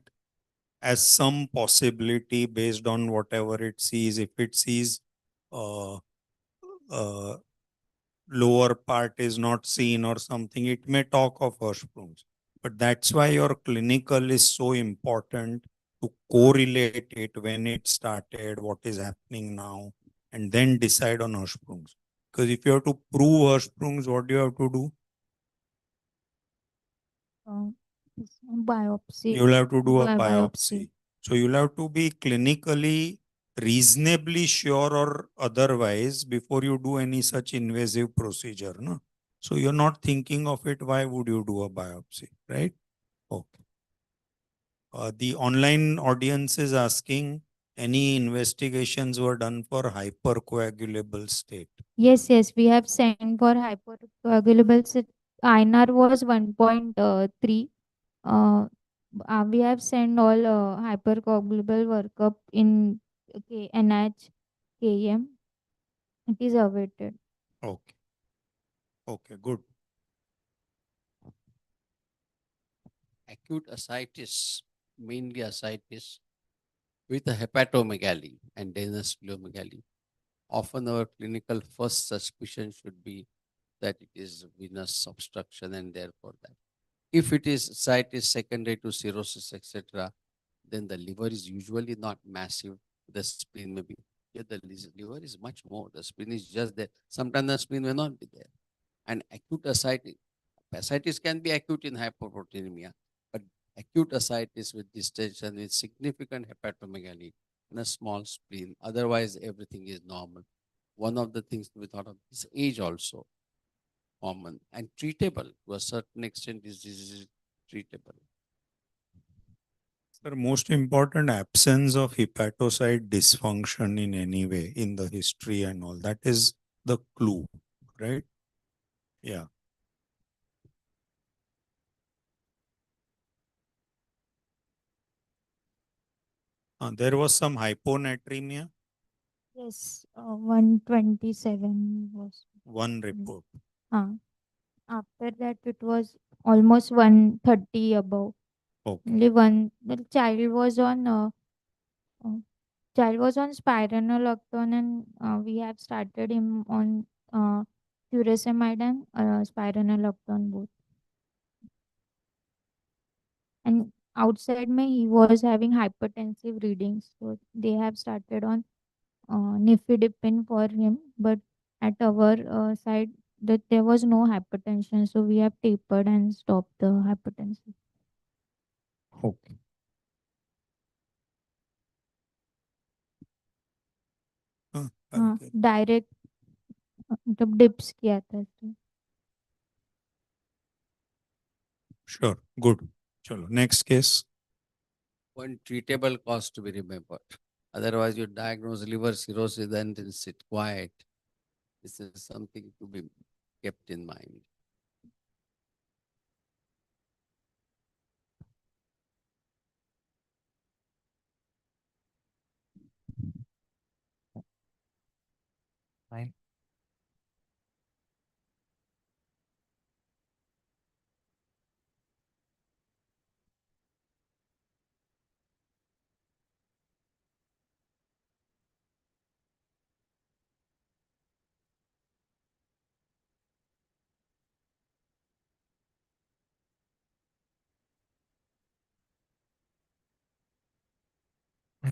as some possibility based on whatever it sees. If it sees uh, uh, lower part is not seen or something, it may talk of Hirschsprung's. But that's why your clinical is so important to correlate it when it started, what is happening now, and then decide on Hirschsprung's. Because if you have to prove Hirschsprung's, what do you have to do? Uh, biopsy. You will have to do a Biopsy. biopsy. So you'll have to be clinically reasonably sure or otherwise before you do any such invasive procedure. No? So you're not thinking of it, why would you do a biopsy, right? Okay. The online audience is asking, any investigations were done for hypercoagulable state? Yes, we have sent for hypercoagulable. INR was 1.3. We have sent all hypercoagulable workup in NH, KM. It is awaited. Okay. Okay, good. Acute ascites, mainly ascites with a hepatomegaly and splenomegaly. Often our clinical first suspicion should be that it is venous obstruction and therefore that. If it is ascites secondary to cirrhosis, etc., then the liver is usually not massive. The spleen may be. Yeah, the liver is much more. The spleen is just there. Sometimes the spleen may not be there. And acute ascites can be acute in hypoproteinemia, but acute ascites with distension with significant hepatomegaly and a small spleen. Otherwise, everything is normal. One of the things to be thought of is age also common and treatable to a certain extent. This disease is treatable. Sir, most important, absence of hepatocyte dysfunction in any way in the history and all. That is the clue, right? Yeah. There was some hyponatremia. Yes, 127 was. One report. After that, it was almost 130 above. Okay. Only the child was on spironolactone, and we have started him on furosemide and spironolactone both. And outside me, he was having hypertensive readings, so they have started on nifedipine for him. But at our side, that there was no hypertension, so we have tapered and stopped the hypertension. Okay. Direct मतलब dips किया था तो Sure. Good. Chalo. Next case. One treatable cause to be remembered. Otherwise, you diagnose liver cirrhosis and then sit quiet. This is something to be kept in mind. Fine.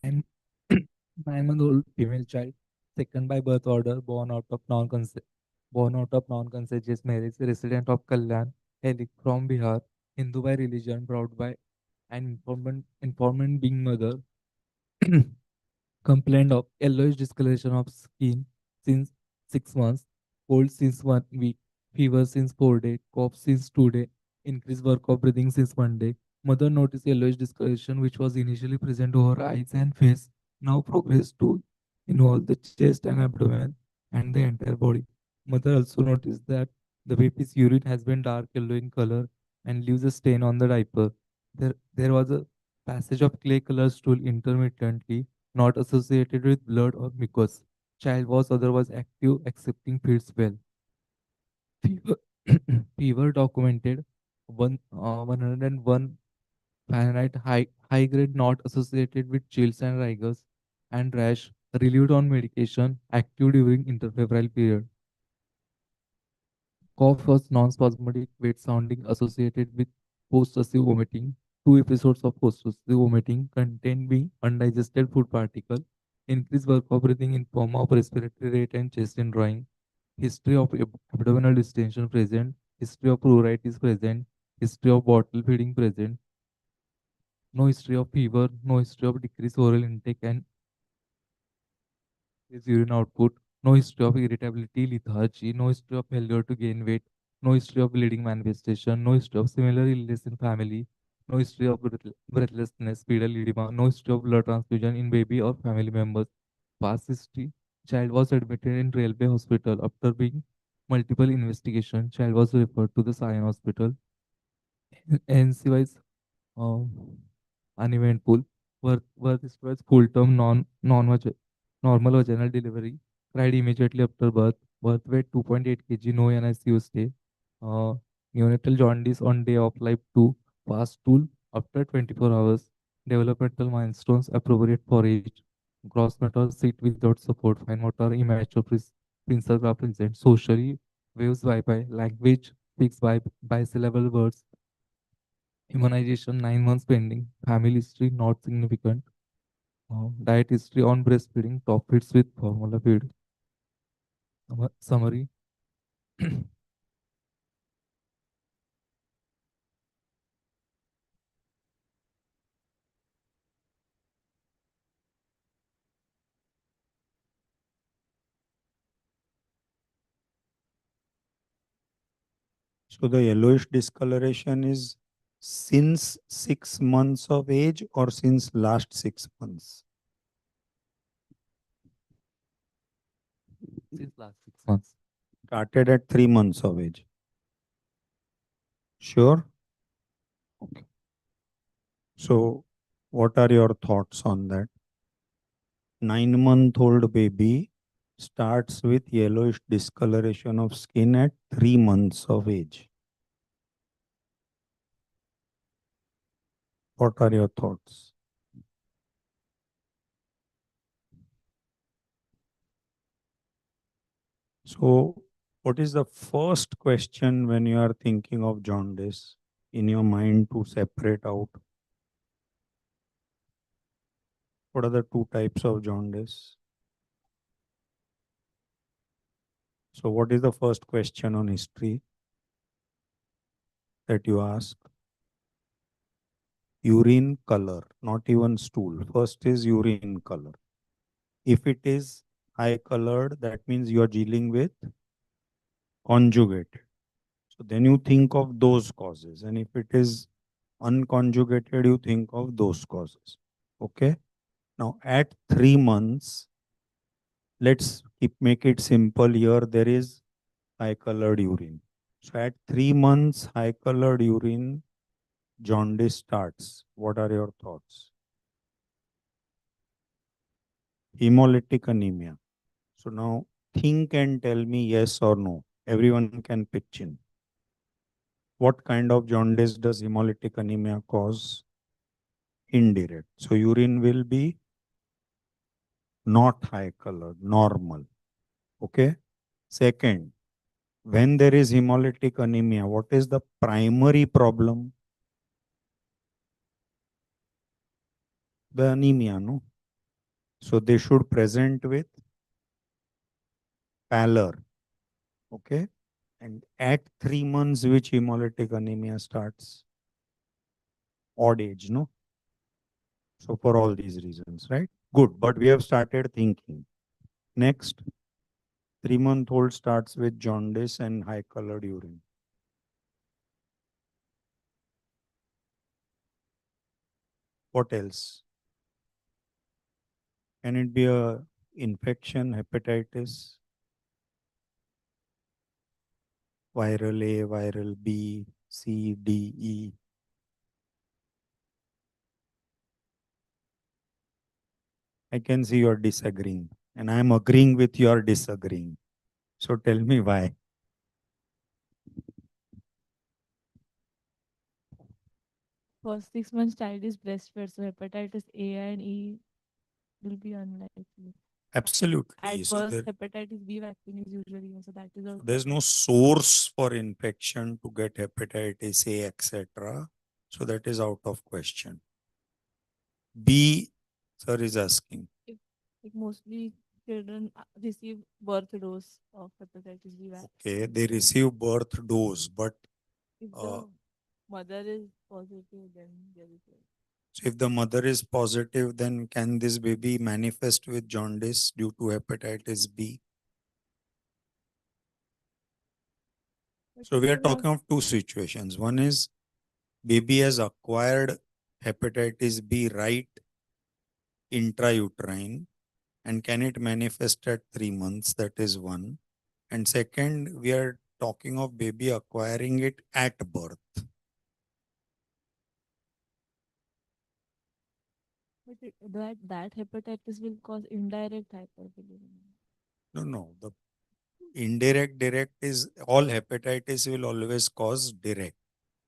I'm 9-month-old female child, second by birth order, born out of non-consensuous marriage, resident of Kalyan, Helik from Bihar, Hindu by religion, brought by an informant being mother, complained of yellowish discoloration of skin since 6 months, cold since 1 week, fever since 4 days, cough since 2 days, increased work of breathing since 1 day. Mother noticed yellowish discoloration which was initially present over eyes and face, now progressed to involve the chest and abdomen and the entire body. Mother also noticed that the baby's urine has been dark yellow in color and leaves a stain on the diaper. There was a passage of clay colored stool intermittently, not associated with blood or mucus. Child was otherwise active, accepting feeds well. Fever, fever documented 101 Fahrenheit, high grade, not associated with chills and rigors, and rash, relieved on medication, active during interfebrile period. Cough was non-spasmodic, weight sounding, associated with post-acute vomiting. 2 episodes of post-acute vomiting contained being undigested food particle, increased work of breathing in form of respiratory rate and chest indrawing, history of abdominal distension present, history of pruritus present, history of bottle feeding present, no history of fever, no history of decreased oral intake and his urine output, no history of irritability, lethargy, no history of failure to gain weight, no history of bleeding manifestation, no history of similar illness in family, no history of breathlessness, pedal edema, no history of blood transfusion in baby or family members. Past history, child was admitted in railway hospital. After being multiple investigation, child was referred to the Sion hospital. NC-wise, uneventful. Birth is was full term normal vaginal delivery. Cried immediately after birth. Birth weight 2.8 kg. No NICU stay. Uh, Neonatal jaundice on day of life 2. Fast stool after 24 hours. Developmental milestones appropriate for age. Gross motor sit without support. Fine motor immature pincel graph present. Socially waves bye. Language speaks bisyllable words. Immunization 9 months pending. Family history not significant. Diet history on breastfeeding. Top feeds with formula feed. Summary. So the yellowish discoloration is since 6 months of age or since last 6 months? Since last 6 months. Started at 3 months of age. Sure? Okay. So what are your thoughts on that? 9-month-old baby starts with yellowish discoloration of skin at 3 months of age. What are your thoughts? So, what is the first question when you are thinking of jaundice in your mind to separate out? What are the two types of jaundice? So, what is the first question on history that you ask? Urine color, not even stool. First is urine color. If it is high colored, that means you are dealing with conjugated. So then you think of those causes. And if it is unconjugated, you think of those causes. Okay. Now at 3 months, let's make it simple here. There is high colored urine. So at 3 months, high colored urine, jaundice starts. What are your thoughts? Hemolytic anemia. So now think and tell me yes or no. Everyone can pitch in. What kind of jaundice does hemolytic anemia cause? Indirect. So urine will be not high colored, normal. Okay. Second, when there is hemolytic anemia, what is the primary problem? The anemia, no? So they should present with pallor. Okay. And at 3 months, which hemolytic anemia starts? Odd age, no? So for all these reasons, right? Good. But we have started thinking. Next, 3-month-old starts with jaundice and high colored urine. What else? Can it be a infection, hepatitis, viral A, viral B, C, D, E? I can see you're disagreeing. And I am agreeing with you or disagreeing. So tell me why. First 6 months child is breastfed, so hepatitis A and E will be unlikely. Absolutely. At So first, hepatitis B vaccine is usually given, so that is also. there's no source for infection to get hepatitis A, etc. So that is out of question. B, sir is asking. Like mostly children receive birth dose of hepatitis B vaccine. Okay, they receive birth dose, but If the mother is positive, then there is a. so if the mother is positive, then can this baby manifest with jaundice due to hepatitis B? So we are talking of two situations. One is baby has acquired hepatitis B right intrauterine, and can it manifest at 3 months? That is one. And second, we are talking of baby acquiring it at birth. But that hepatitis will cause indirect hyperbilirubinemia. No. The indirect, direct is all hepatitis will always cause direct,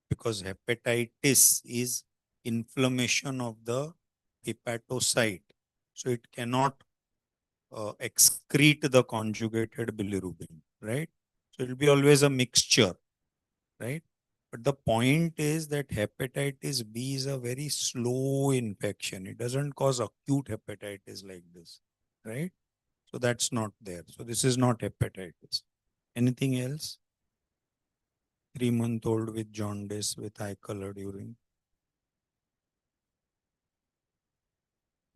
because hepatitis is inflammation of the hepatocyte. So it cannot excrete the conjugated bilirubin, right? So it will be always a mixture, right? But the point is that hepatitis B is a very slow infection. It doesn't cause acute hepatitis like this, right? So that's not there. So this is not hepatitis. Anything else? 3-month-old with jaundice with high colored urine.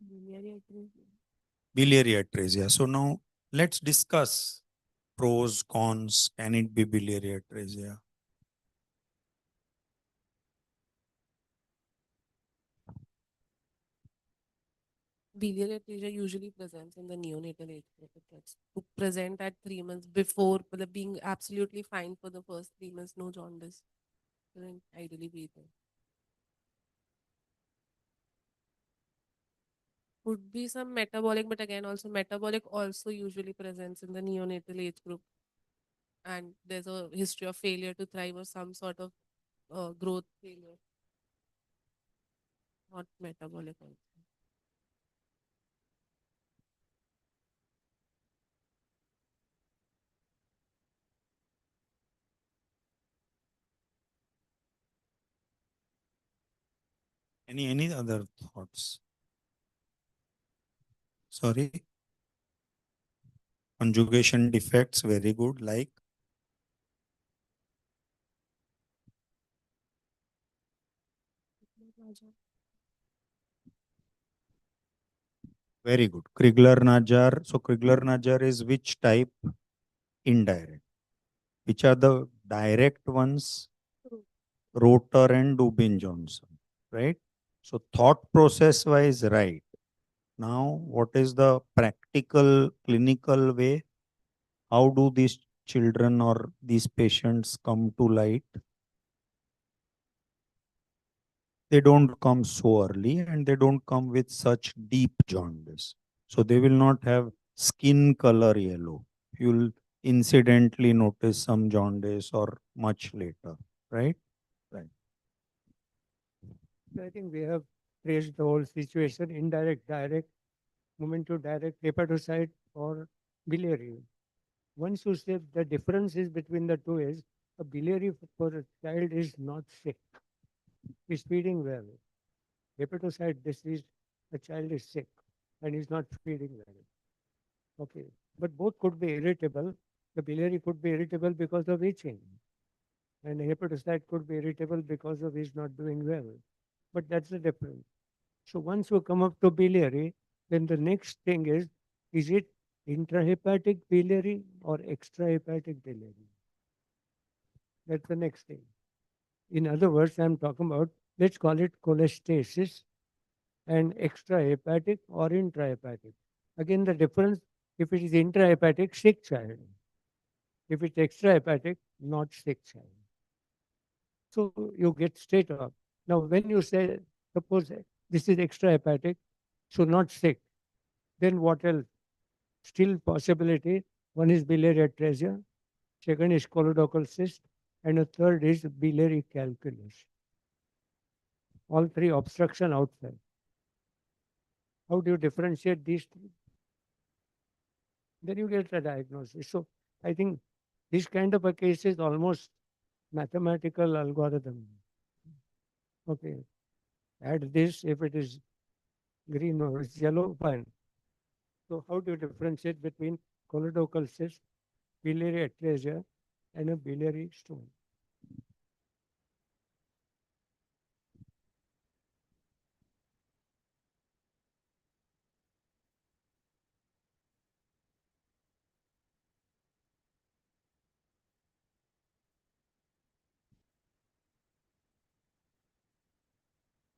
Biliary atresia. Biliary atresia. So now let's discuss pros, cons. Can it be biliary atresia? Biliary atresia usually presents in the neonatal age group. It gets to present at 3 months before being absolutely fine for the first 3 months, no jaundice. Then ideally be there. Could be some metabolic, but again, also metabolic also usually presents in the neonatal age group. And there's a history of failure to thrive or some sort of growth failure, not metabolic also. Any other thoughts? Sorry. Conjugation defects, very good. Like very good. Krigler-Najjar. So Krigler-Najjar is which type? Indirect. Which are the direct ones? Rotor and Dubin-Johnson, right? So thought process wise, right. Now, what is the practical clinical way? How do these children or these patients come to light? They don't come so early and they don't come with such deep jaundice. So they will not have skin color yellow. You'll incidentally notice some jaundice or much later, right? Right. I think we have traced the whole situation, indirect, direct, movement to direct, hepatocyte or biliary. Once you say the difference is between the two is a biliary for a child is not sick, is feeding well. Hepatocyte disease, the child is sick and is not feeding well. Okay, but both could be irritable. The biliary could be irritable because of itching, and hepatocyte could be irritable because of he's not doing well. But that's the difference. So once you come up to biliary, then the next thing is it intrahepatic biliary or extrahepatic biliary? That's the next thing. In other words, I'm talking about, let's call it cholestasis and extrahepatic or intrahepatic. Again, the difference, if it is intrahepatic, sick child. If it's extrahepatic, not sick child. So you get straight up. Now, when you say, suppose this is extrahepatic, so not sick, then what else? Still possibility. One is biliary atresia, second is choledochal cyst, and a third is biliary calculus. All three obstruction outside. How do you differentiate these three? Then you get a diagnosis. So I think this kind of a case is almost mathematical algorithm. Okay, add this if it is green or it's yellow, fine. So how do you differentiate between choledochal cyst, biliary atresia, and a biliary stone?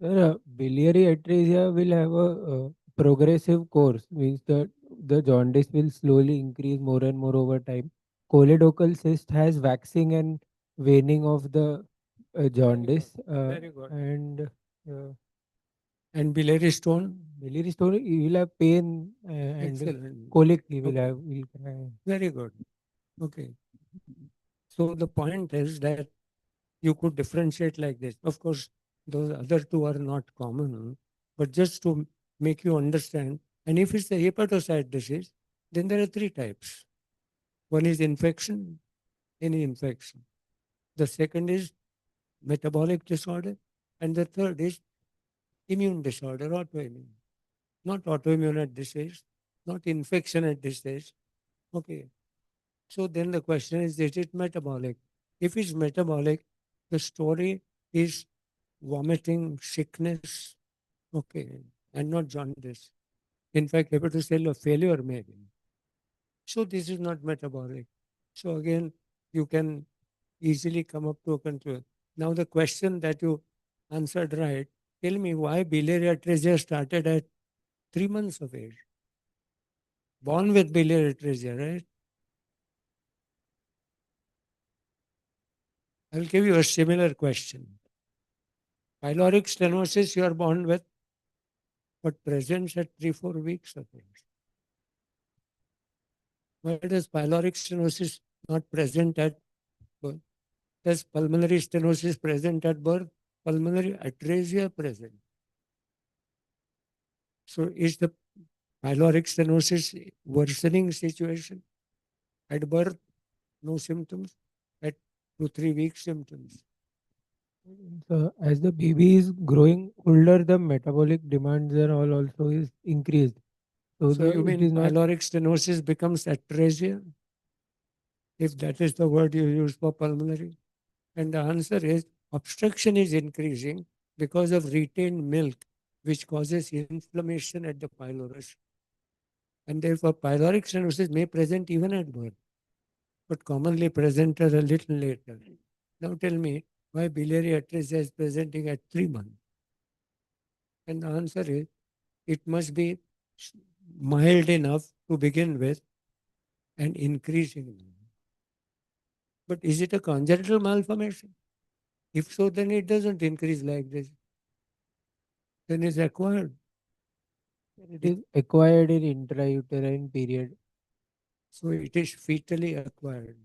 Sir, biliary atresia will have a progressive course, means that the jaundice will slowly increase more and more over time. Choledochal cyst has waxing and waning of the jaundice, Very good. uh, And biliary stone? biliary stone, you will have pain and Excellent. colic. You will Okay. have. Very good. Okay. So the point is that you could differentiate like this. Of course, those other two are not common, but just to make you understand, and if it's a hepatocyte disease, then there are three types. One is infection, any infection. The second is metabolic disorder, and the third is immune disorder, autoimmune. Not autoimmune at this stage, not infection at this stage. Okay. So then the question is it metabolic? If it's metabolic, the story is vomiting, sickness, okay, and not jaundice. In fact, hepatocellular failure maybe. So this is not metabolic. So again, you can easily come up to a conclusion. Now the question that you answered right, tell me why biliary atresia started at 3 months of age. Born with biliary atresia, right? I will give you a similar question. Pyloric stenosis you are born with, but presents at 3-4 weeks of age. Why does pyloric stenosis not present at birth? Does pulmonary stenosis present at birth? Pulmonary atresia present. So is the pyloric stenosis worsening situation? At birth, no symptoms. At 2-3 weeks, symptoms. So as the baby is growing older, the metabolic demands are all also is increased. So you it mean is not. pyloric stenosis becomes atresia? If that is the word you use for pulmonary? And the answer is obstruction is increasing because of retained milk, which causes inflammation at the pylorus. And therefore, pyloric stenosis may present even at birth, but commonly presented a little later. Now tell me why biliary atresia is presenting at 3 months. And the answer is it must be mild enough to begin with and increasing. But is it a congenital malformation? If so, then it doesn't increase like this. Then it's acquired. It is acquired in intrauterine period. So it is fetally acquired.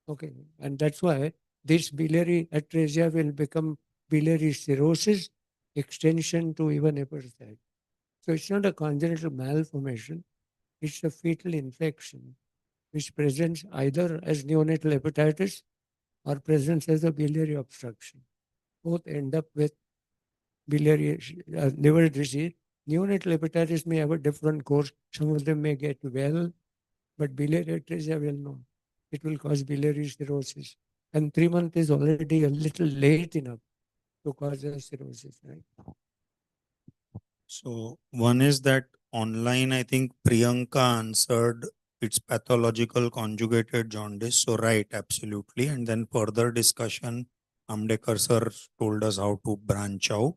Okay. And that's why this biliary atresia will become biliary cirrhosis, extension to even hepatocyte. So it's not a congenital malformation, it's a fetal infection which presents either as neonatal hepatitis or presents as a biliary obstruction. Both end up with biliary liver disease. Neonatal hepatitis may have a different course. Some of them may get well, but biliary atresia will not. It will cause biliary cirrhosis. And 3 months is already a little late enough to cause a cirrhosis, right? So one is that online, I think Priyanka answered it's pathological conjugated jaundice. So right, absolutely. And then further discussion, Amdekars sir told us how to branch out.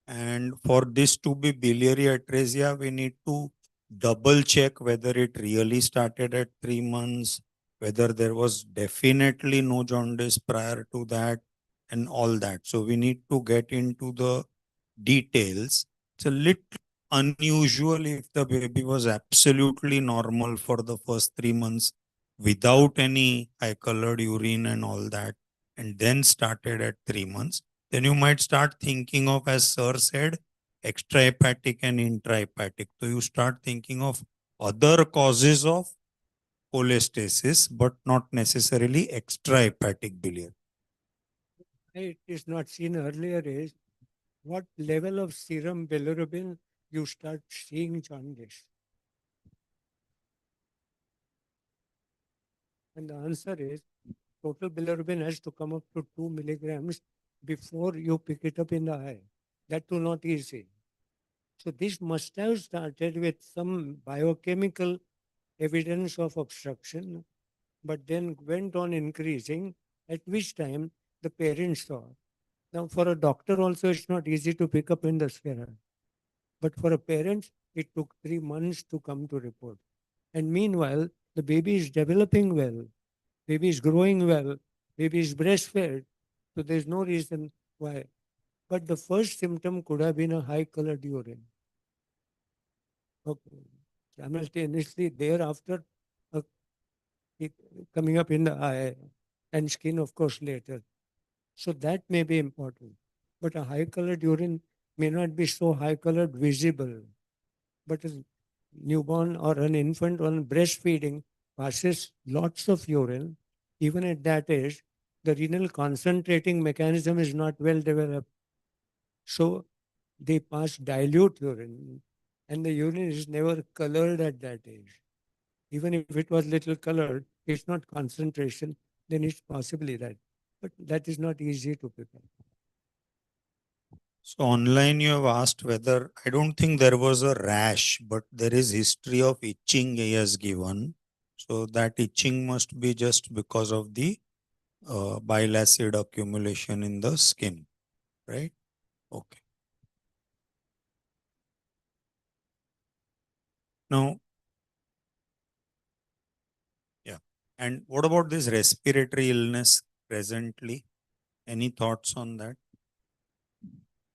And for this to be biliary atresia, we need to double check whether it really started at 3 months, whether there was definitely no jaundice prior to that, and all that. So we need to get into the details. It's a little unusual if the baby was absolutely normal for the first 3 months without any high colored urine and all that, and then started at 3 months, then you might start thinking of, as sir said, extrahepatic and intrahepatic. So you start thinking of other causes of cholestasis, but not necessarily extrahepatic biliary. It is not seen earlier is what level of serum bilirubin you start seeing jaundice. And the answer is total bilirubin has to come up to 2 milligrams before you pick it up in the eye. That too not easy. So this must have started with some biochemical evidence of obstruction, but then went on increasing, at which time the parents saw. Now, for a doctor also, it's not easy to pick up in the sclera. But for a parent, it took 3 months to come to report. And meanwhile, the baby is developing well, baby is growing well, baby is breastfed. So there's no reason why. But the first symptom could have been a high colored urine. Okay. Simultaneously, thereafter, uh, it coming up in the eye and skin, of course, later. So that may be important. But a high colored urine may not be so high colored visible. But a newborn or an infant on breastfeeding passes lots of urine. Even at that age, the renal concentrating mechanism is not well developed. So they pass dilute urine, and the urine is never colored at that age. Even if it was little colored, it's not concentration, then it's possibly that. But that is not easy to prepare. So online you have asked whether, I don't think there was a rash, but there is history of itching he has given. So that itching must be just because of the bile acid accumulation in the skin, right? Okay. Now, yeah. And what about this respiratory illness presently? Any thoughts on that?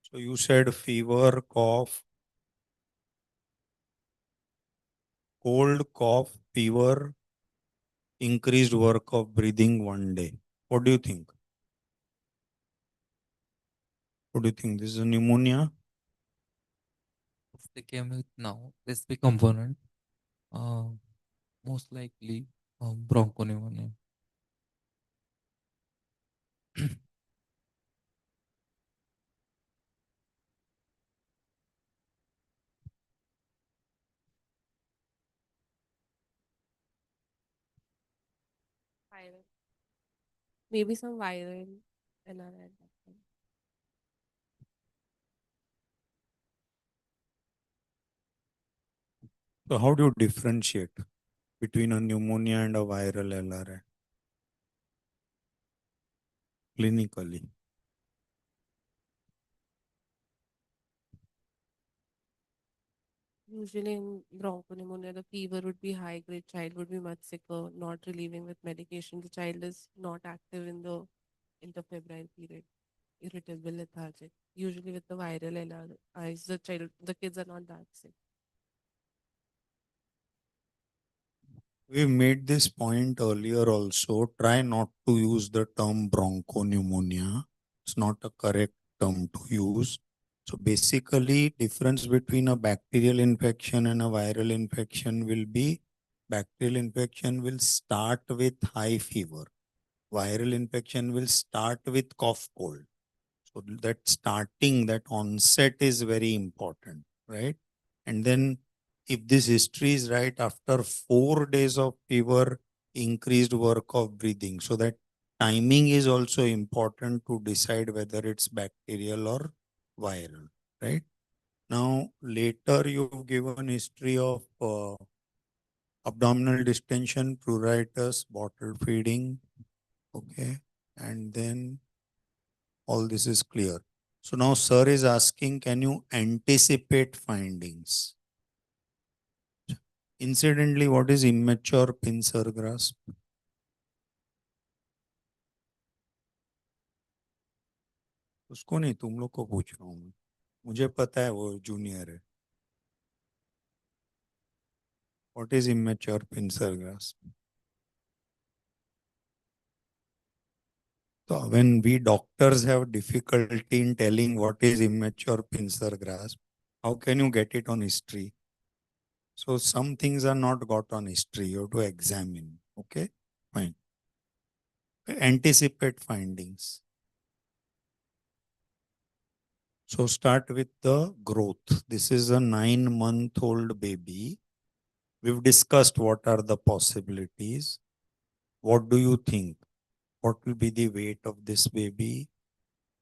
So you said fever, cough, cold, cough, fever, increased work of breathing one day. What do you think? What do you think? This is a pneumonia? They came with now specific component, uh, most likely bronchopneumonia. Viral. Maybe some viral NRI at that time. So how do you differentiate between a pneumonia and a viral LRI clinically? Usually in bronchopneumonia, the fever would be high grade, child would be much sicker, not relieving with medication. The child is not active in the interfebrile period, irritable, lethargic. Usually with the viral LRIs, the kids are not that sick. We made this point earlier also. Try not to use the term bronchopneumonia. It's not a correct term to use. So basically, difference between a bacterial infection and a viral infection will be, bacterial infection will start with high fever. Viral infection will start with cough cold. So that starting, that onset is very important, right? And then if this history is right, after 4 days of fever, increased work of breathing. So that timing is also important to decide whether it's bacterial or viral, right? Now, later you've given history of abdominal distension, pruritus, bottle feeding, okay? And then all this is clear. So now sir is asking, can you anticipate findings? Incidentally, what is immature pincer grasp? उसको नहीं, तुम लोग को पूछ रहा हूँ मैं. मुझे पता है वो जूनियर है. What is immature pincer grasp? So when we doctors have difficulty in telling what is immature pincer grasp, how can you get it on history? So some things are not got on history. You have to examine. Okay, fine. Anticipate findings. So start with the growth. This is a 9-month-old baby. We've discussed what are the possibilities. What do you think? What will be the weight of this baby?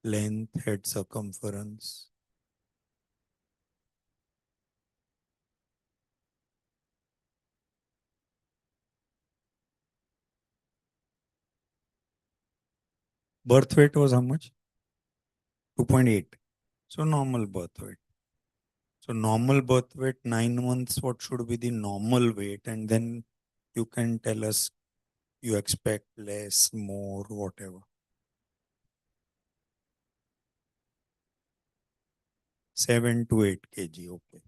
Length, head circumference? Birth weight was how much? 2.8. So normal birth weight. So normal birth weight, 9 months, what should be the normal weight? And then you can tell us you expect less, more, whatever. 7 to 8 kg, okay.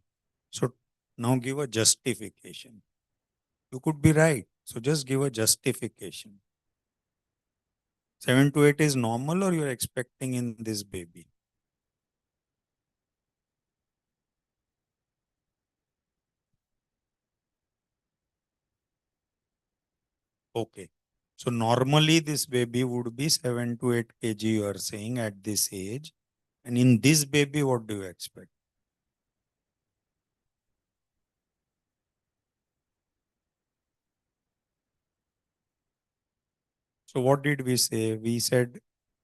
So now give a justification. You could be right. So just give a justification. 7 to 8 is normal or you're expecting in this baby? Okay. So normally this baby would be 7 to 8 kg, you are saying, at this age. And in this baby, what do you expect? So what did we say? We said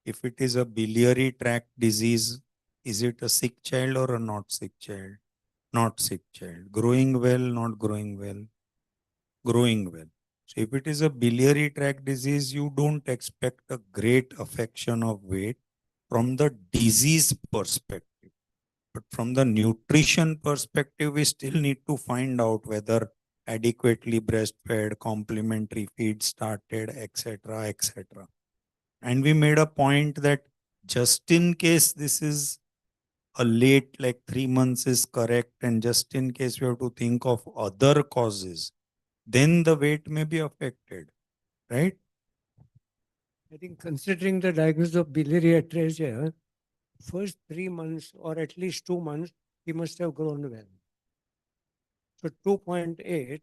if it is a biliary tract disease, is it a sick child or a not sick child? Not sick child. Growing well, not growing well? Growing well. So if it is a biliary tract disease, you don't expect a great affection of weight from the disease perspective. But from the nutrition perspective, we still need to find out whether adequately breastfed, complementary feed started, etc., etc. And we made a point that just in case this is a late, like 3 months is correct, and just in case we have to think of other causes, then the weight may be affected, right? I think considering the diagnosis of biliary atresia, first 3 months or at least 2 months, he must have grown well. So 2.8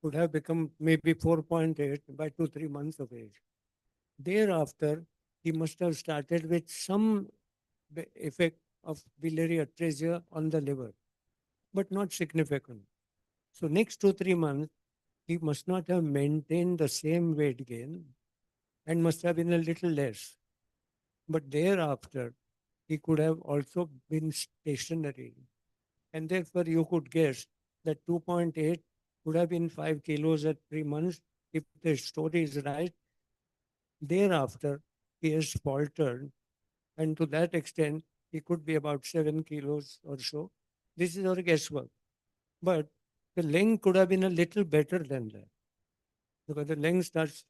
would have become maybe 4.8 by 2-3 months of age. Thereafter, he must have started with some effect of biliary atresia on the liver, but not significant. So next 2-3 months, he must not have maintained the same weight gain and must have been a little less. But thereafter, he could have also been stationary. And therefore, you could guess that 2.8 would have been 5 kilos at 3 months if the story is right. Thereafter, he has faltered, and to that extent, he could be about 7 kilos or so. This is our guesswork. But the length could have been a little better than that, because the length starts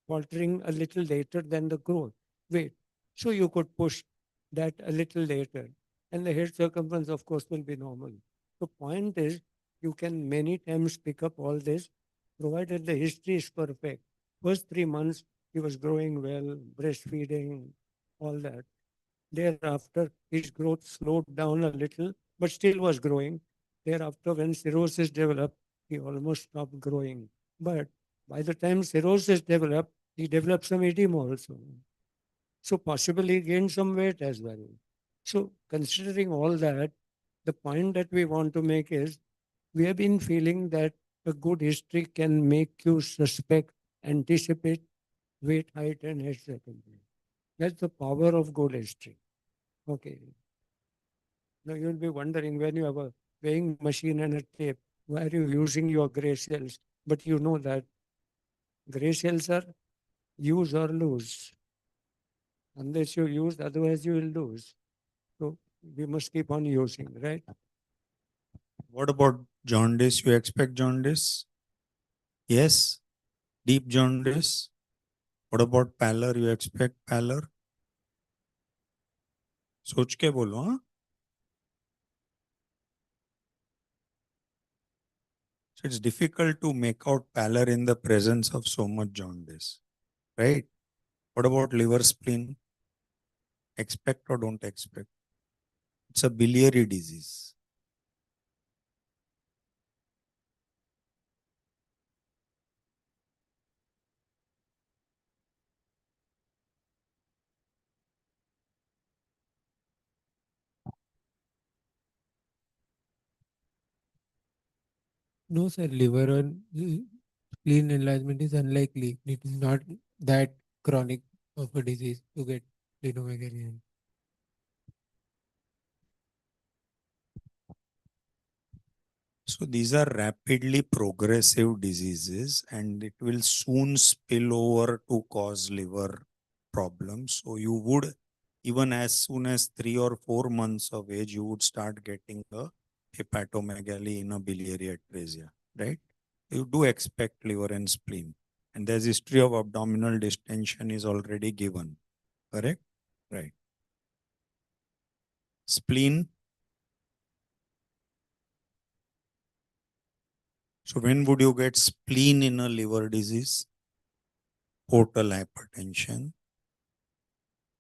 faltering a little later than the growth. Wait, so you could push that a little later, and the head circumference, of course, will be normal. The point is, you can many times pick up all this, provided the history is perfect. First 3 months, he was growing well, breastfeeding, all that. Thereafter, his growth slowed down a little, but still was growing. Thereafter, when cirrhosis developed, he almost stopped growing. But by the time cirrhosis developed, he developed some edema also. So possibly he gained some weight as well. So considering all that, the point that we want to make is, we have been feeling that a good history can make you suspect, anticipate weight, height, and head circumference. That's the power of good history. Okay. Now you'll be wondering, when you have a weighing machine and a tape, why are you using your gray cells? But you know that gray cells are use or lose. Unless you use, otherwise you will lose. So we must keep on using, right? What about jaundice? You expect jaundice? Yes. Deep jaundice? What about pallor? You expect pallor? सोच के बोलो, हाँ? So it's difficult to make out pallor in the presence of so much jaundice, right? What about liver spleen? Expect or don't expect? It's a biliary disease. No, sir, liver or spleen enlargement is unlikely. It is not that chronic of a disease to get splenomegaly. So these are rapidly progressive diseases and it will soon spill over to cause liver problems. So you would, even as soon as 3 or 4 months of age, you would start getting a hepatomegaly in a biliary atresia, right? You do expect liver and spleen. And there's history of abdominal distension is already given, correct? Right. Spleen. So when would you get spleen in a liver disease? Portal hypertension.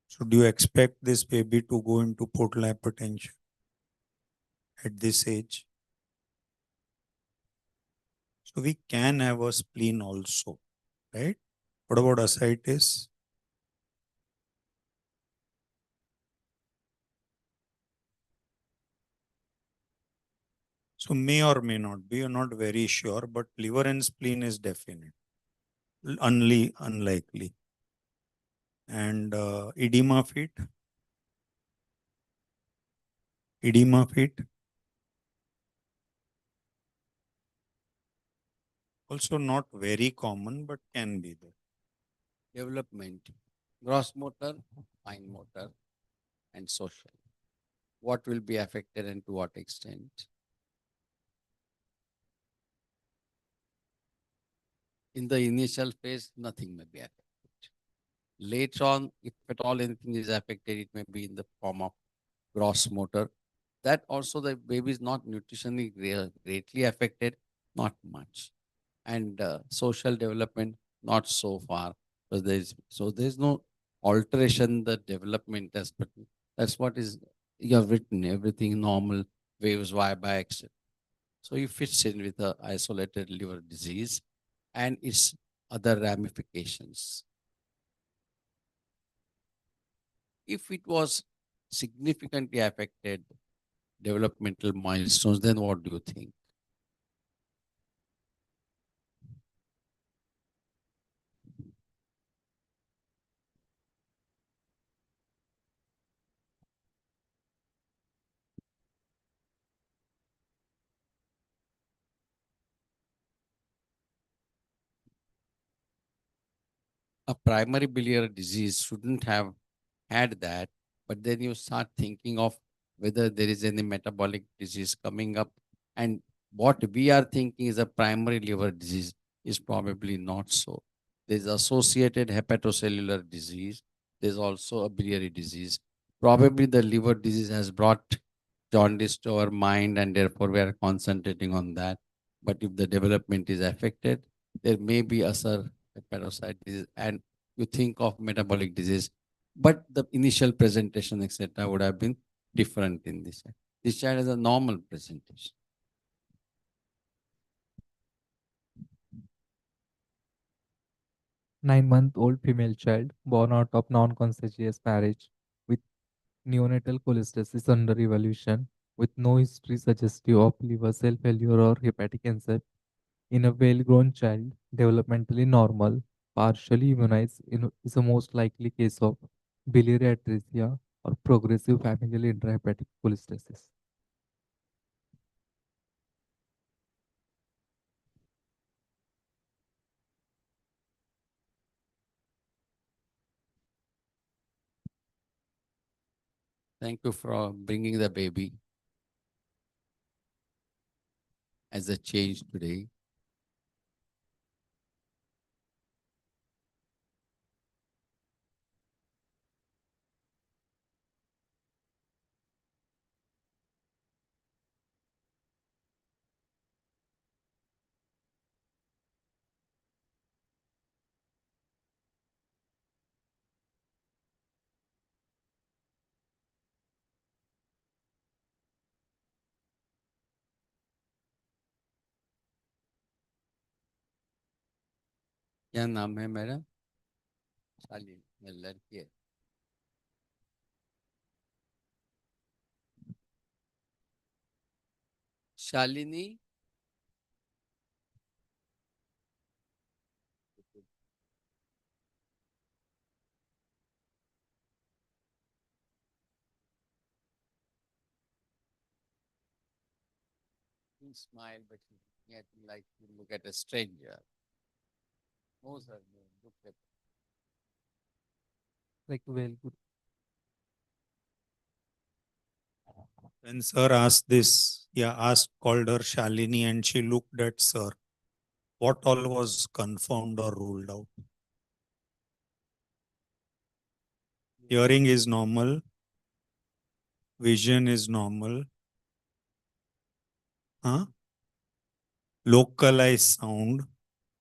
So do you expect this baby to go into portal hypertension at this age? So we can have a spleen also, right? What about ascites? So may or may not be, you're not very sure, but liver and spleen is definite, only unlikely. And edema feet? Edema feet? Also not very common, but can be there. Development, gross motor, fine motor, and social. What will be affected and to what extent? In the initial phase, nothing may be affected. Later on, if at all anything is affected, it may be in the form of gross motor. That also the baby is not nutritionally greatly affected, not much. And social development, not so far. So there's no alteration in the development aspect. That's what is you have written, everything normal, waves Y by X. So it fits in with the isolated liver disease and its other ramifications. If it was significantly affected developmental milestones, then what do you think? A primary biliary disease shouldn't have had that, but then you start thinking of whether there is any metabolic disease coming up. And what we are thinking is a primary liver disease is probably not so. There's associated hepatocellular disease. There's also a biliary disease. Probably the liver disease has brought jaundice to our mind, and therefore we are concentrating on that. But if the development is affected, there may be other hepatocyte disease, and you think of metabolic disease, but the initial presentation, etc., would have been different in this child. This child has a normal presentation. 9-month-old female child born out of non-consanguineous marriage with neonatal cholestasis under evaluation with no history suggestive of liver cell failure or hepatic enzyme in a well-grown child, developmentally normal, partially immunized is a most likely case of biliary atresia or progressive familial intrahepatic cholestasis. Thank you for bringing the baby as a change today. क्या नाम है मेरा? शालिनी, लड़की है। Shalini, you smile, but you looking at me like you look at a stranger. Knows her name. Look at Like well good. When sir asked this, called her Shalini and she looked at sir. What all was confirmed or ruled out? Hearing is normal. Vision is normal. Huh? Localized sound.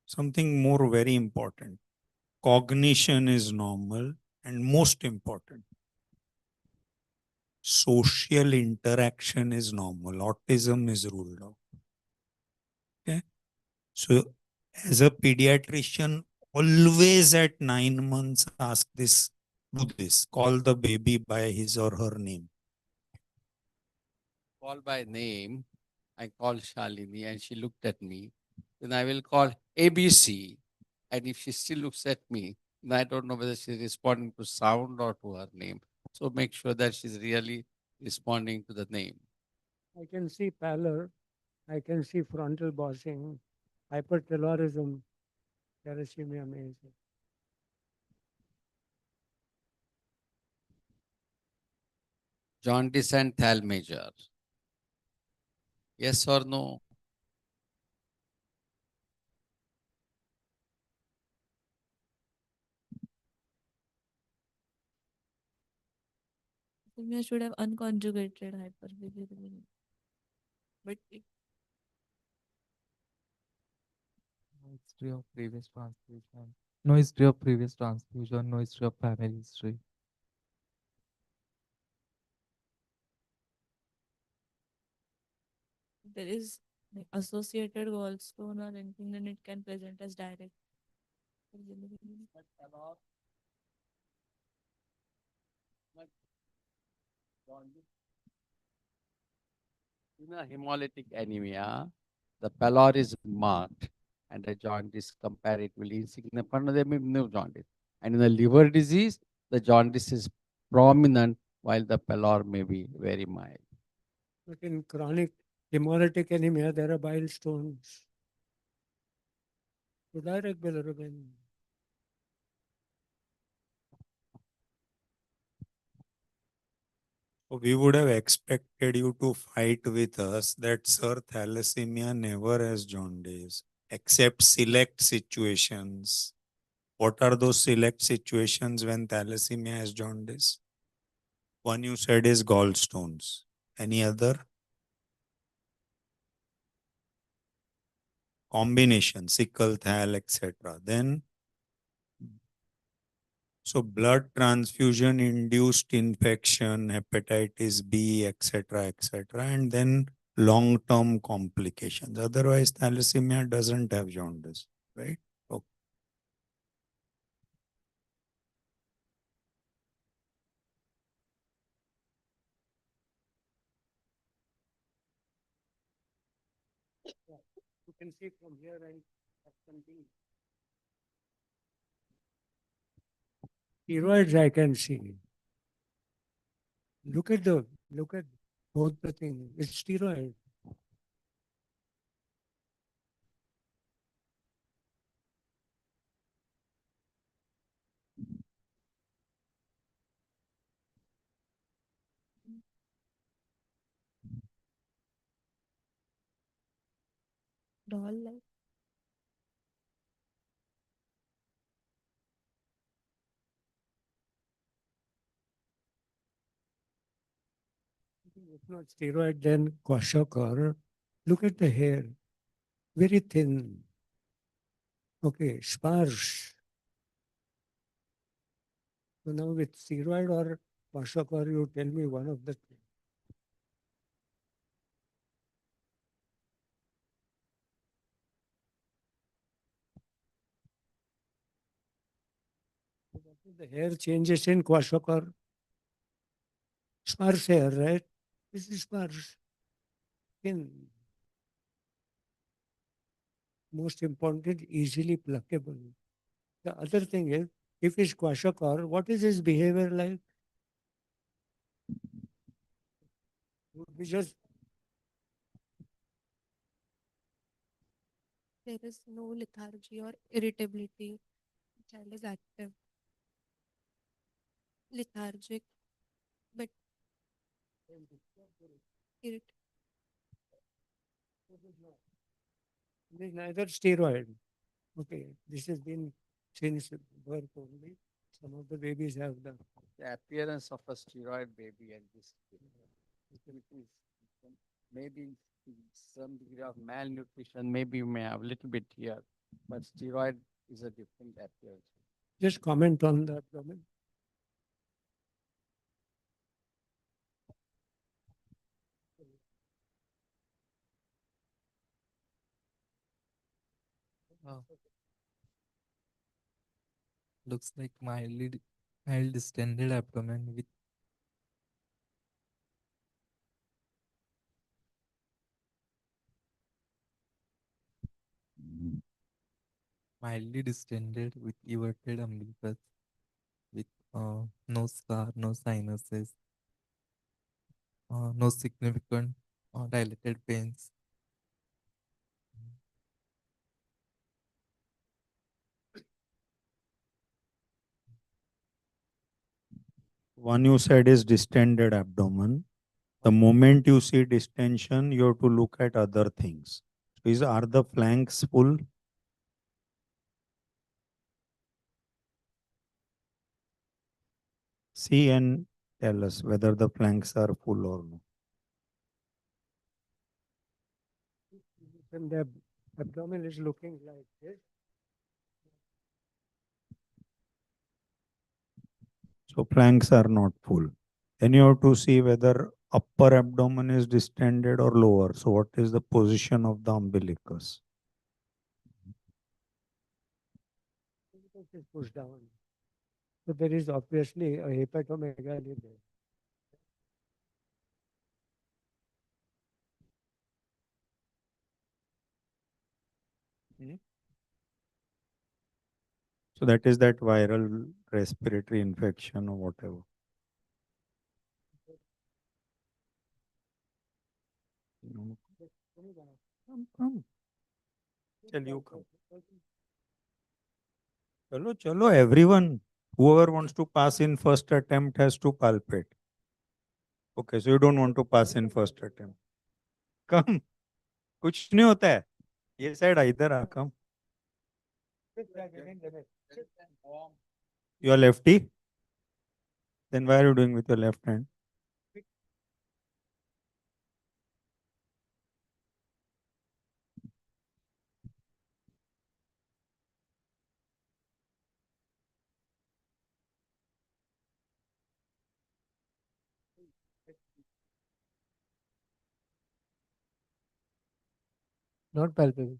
Something more very important. Cognition is normal. And most important, social interaction is normal. Autism is ruled out. Okay. So as a pediatrician, always at 9 months, ask this, do this, call the baby by his or her name. call by name. I call Shalini and she looked at me. Then I will call ABC. And if she still looks at me, then I don't know whether she's responding to sound or to her name. So make sure that she's really responding to the name. I can see pallor, I can see frontal bossing, hypertelorism, thalassemia major. Jaundice and thal major. Yes or no? Thalassemia should have unconjugated hyperbilirubinemia. But it, No history of previous transfusion. No history of previous transfusion. No history of family history. there is like associated gallstone or anything, then it can present as direct bilirubinemia. In a hemolytic anemia, the pallor is marked and the jaundice comparatively insignificant. There may be no jaundice. And in the liver disease, the jaundice is prominent while the pallor may be very mild. But in chronic hemolytic anemia, there are bile stones. So direct bilirubin. We would have expected you to fight with us that sir, thalassemia never has jaundice, except select situations. What are those select situations when thalassemia has jaundice? One you said is gallstones. Any other? Combination, sickle, thal, etc. Then, so blood transfusion induced infection, hepatitis B, etc., and then long-term complications. Otherwise, thalassemia doesn't have jaundice, right? Okay. You can see from here and steroids I can see. Look at both the things. It's steroid. Doll like. If not steroid, then kwashiorkor. Look at the hair. Very thin. Okay, sparse. So now with steroid or kwashiorkor, you tell me one of the two. The hair changes in kwashiorkor. Sparse hair, right? This is sparse. Skin. Most important, easily pluckable. The other thing is, if it's kwashiorkor, what is his behavior like? Would be just There is no lethargy or irritability. The child is active, lethargic, but irrit. it is neither steroid. Okay, this has been since birth only. Some of the babies have The appearance of a steroid baby at this stage. It is maybe some degree of malnutrition, maybe you may have a little bit here, but steroid is a different appearance. Just comment on the abdomen. Looks like mild distended abdomen with mildly distended with everted umbilicus with no scar, no sinuses, no significant dilated pains. One you said is distended abdomen. The moment you see distension, you have to look at other things. Are the flanks full? See and tell us whether the flanks are full or not. When the abdomen is looking like this, So flanks are not full. Then you have to see whether upper abdomen is distended or lower. So what is the position of the umbilicus? umbilicus is pushed down. So there is obviously a hepatomegaly there. So that is that viral respiratory infection or whatever. Come. Tell you come. Chalo, everyone, whoever wants to pass in first attempt has to palpate. Okay, so you don't want to pass in first attempt. Come. कुछ नहीं होता है. ये side इधर आ, come. You are lefty? Then why are you doing with your left hand? Not palpable.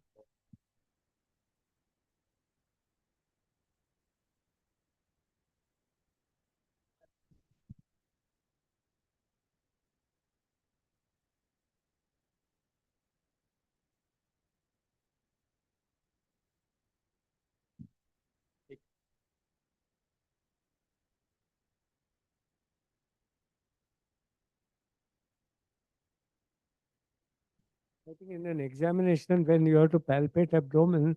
I think in an examination, when you have to palpate abdomen,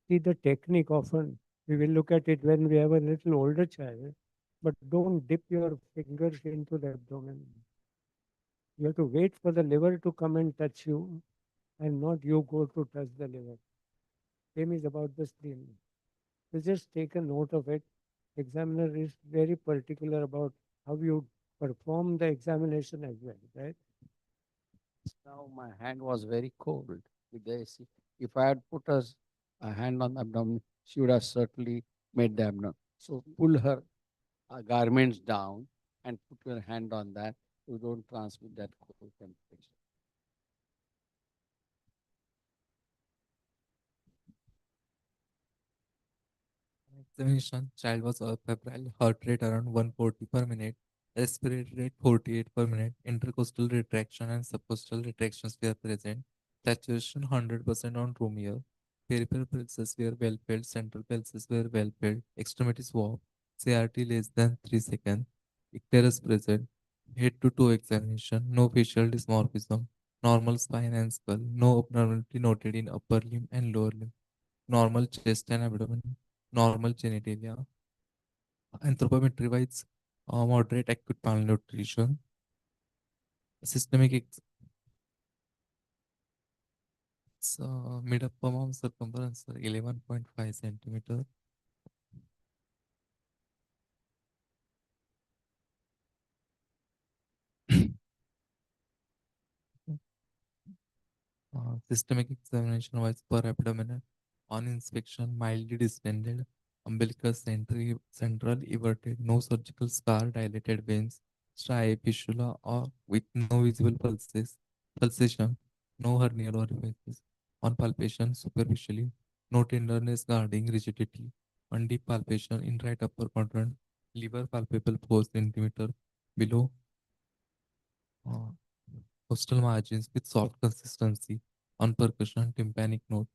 see the technique often. We will look at it when we have a little older child, but don't dip your fingers into the abdomen. You have to wait for the liver to come and touch you and not you go to touch the liver. Same is about the spleen. So just take a note of it. Examiner is very particular about how you perform the examination as well, right? Now my hand was very cold with the AC. If I had put a hand on the abdomen, she would have certainly made the abdomen. So pull her garments down and put your hand on that. You don't transmit that cold temperature. Examination, child was febrile, heart rate around 140 per minute, respiratory rate 48 per minute, intercostal retraction and subcostal retractions were present, saturation 100% on room air, peripheral pulses were well felt, central pulses were well felt, extremities walk, CRT less than 3 seconds, icterus present, head to toe examination, no facial dysmorphism, normal spine and skull, no abnormality noted in upper limb and lower limb, normal chest and abdomen, normal genitalia. Anthropometry wise, moderate acute malnutrition. Systemic mid upper arm circumference 11.5 centimeter. Systemic examination wise per abdominal. On inspection, mildly distended, umbilicus central everted, no surgical scar, dilated veins, striae, fistula, or with no visible pulsation, no hernial orifices. On palpation, superficially, no tenderness guarding rigidity. On deep palpation in right upper quadrant, liver palpable 4 centimeter below uh, coastal margins with soft consistency. On percussion, tympanic note.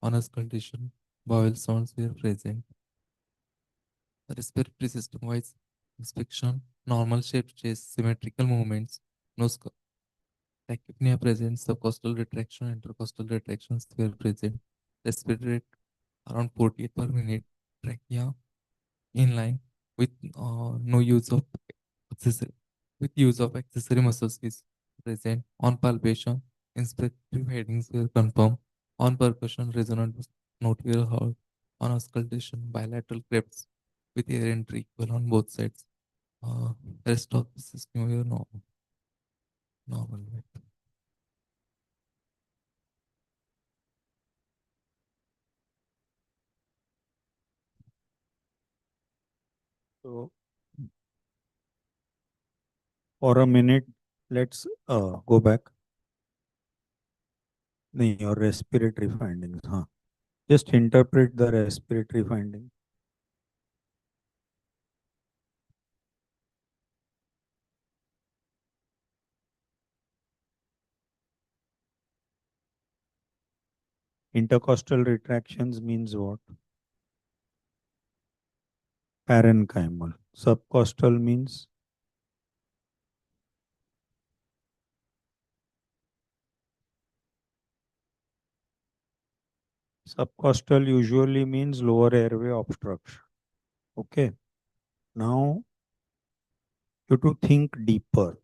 On auscultation, vowel sounds were present. Respiratory system wise inspection, normal shaped chest, symmetrical movements, no tachypnea present, subcostal retraction, intercostal retractions were present. Respiratory rate around 48 per minute. Trachea in line with no use of accessory accessory muscles is present. On palpation, inspective headings were confirmed. On percussion, resonant note were heard. On auscultation, bilateral crepes with air entry equal on both sides. Rest of the system were normal. So for a minute, let's go back. Your respiratory findings. Huh? Just interpret the respiratory findings. Intercostal retractions means what? Parenchymal. Subcostal means subcostal usually means lower airway obstruction. Okay. Now you have to think deeper.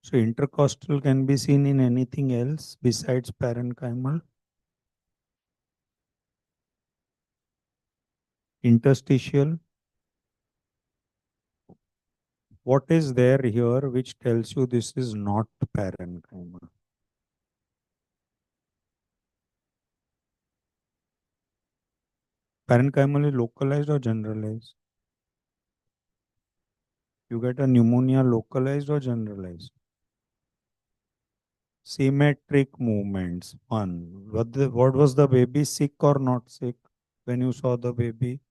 So intercostal can be seen in anything else besides parenchymal. Interstitial. What is there here which tells you this is not parenchymal? Parenchymal is localized or generalized? You get a pneumonia localized or generalized? Symmetric movements. One. What was the baby, sick or not sick? When you saw the baby,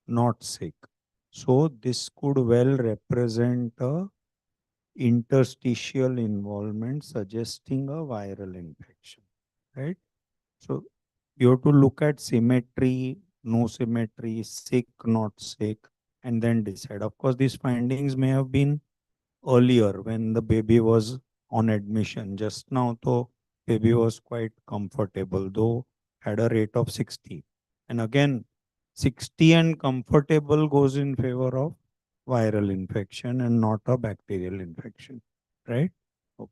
not sick. So this could well represent a interstitial involvement suggesting a viral infection, right? So you have to look at symmetry, no symmetry, sick, not sick, and then decide. Of course, these findings may have been earlier when the baby was on admission. Just now, though, baby was quite comfortable, though had a rate of 60. And again, 60 and comfortable goes in favor of viral infection and not a bacterial infection, right? Okay.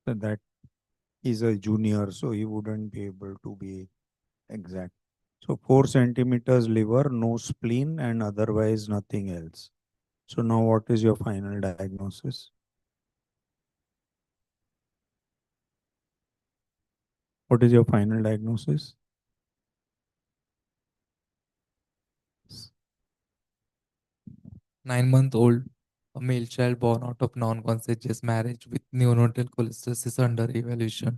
So that is a junior, so he wouldn't be able to be exact. So 4 centimeters liver, no spleen, and otherwise nothing else. So now what is your final diagnosis? What is your final diagnosis? 9-month-old A male child born out of non-consensuous marriage with neonatal cholestasis under evaluation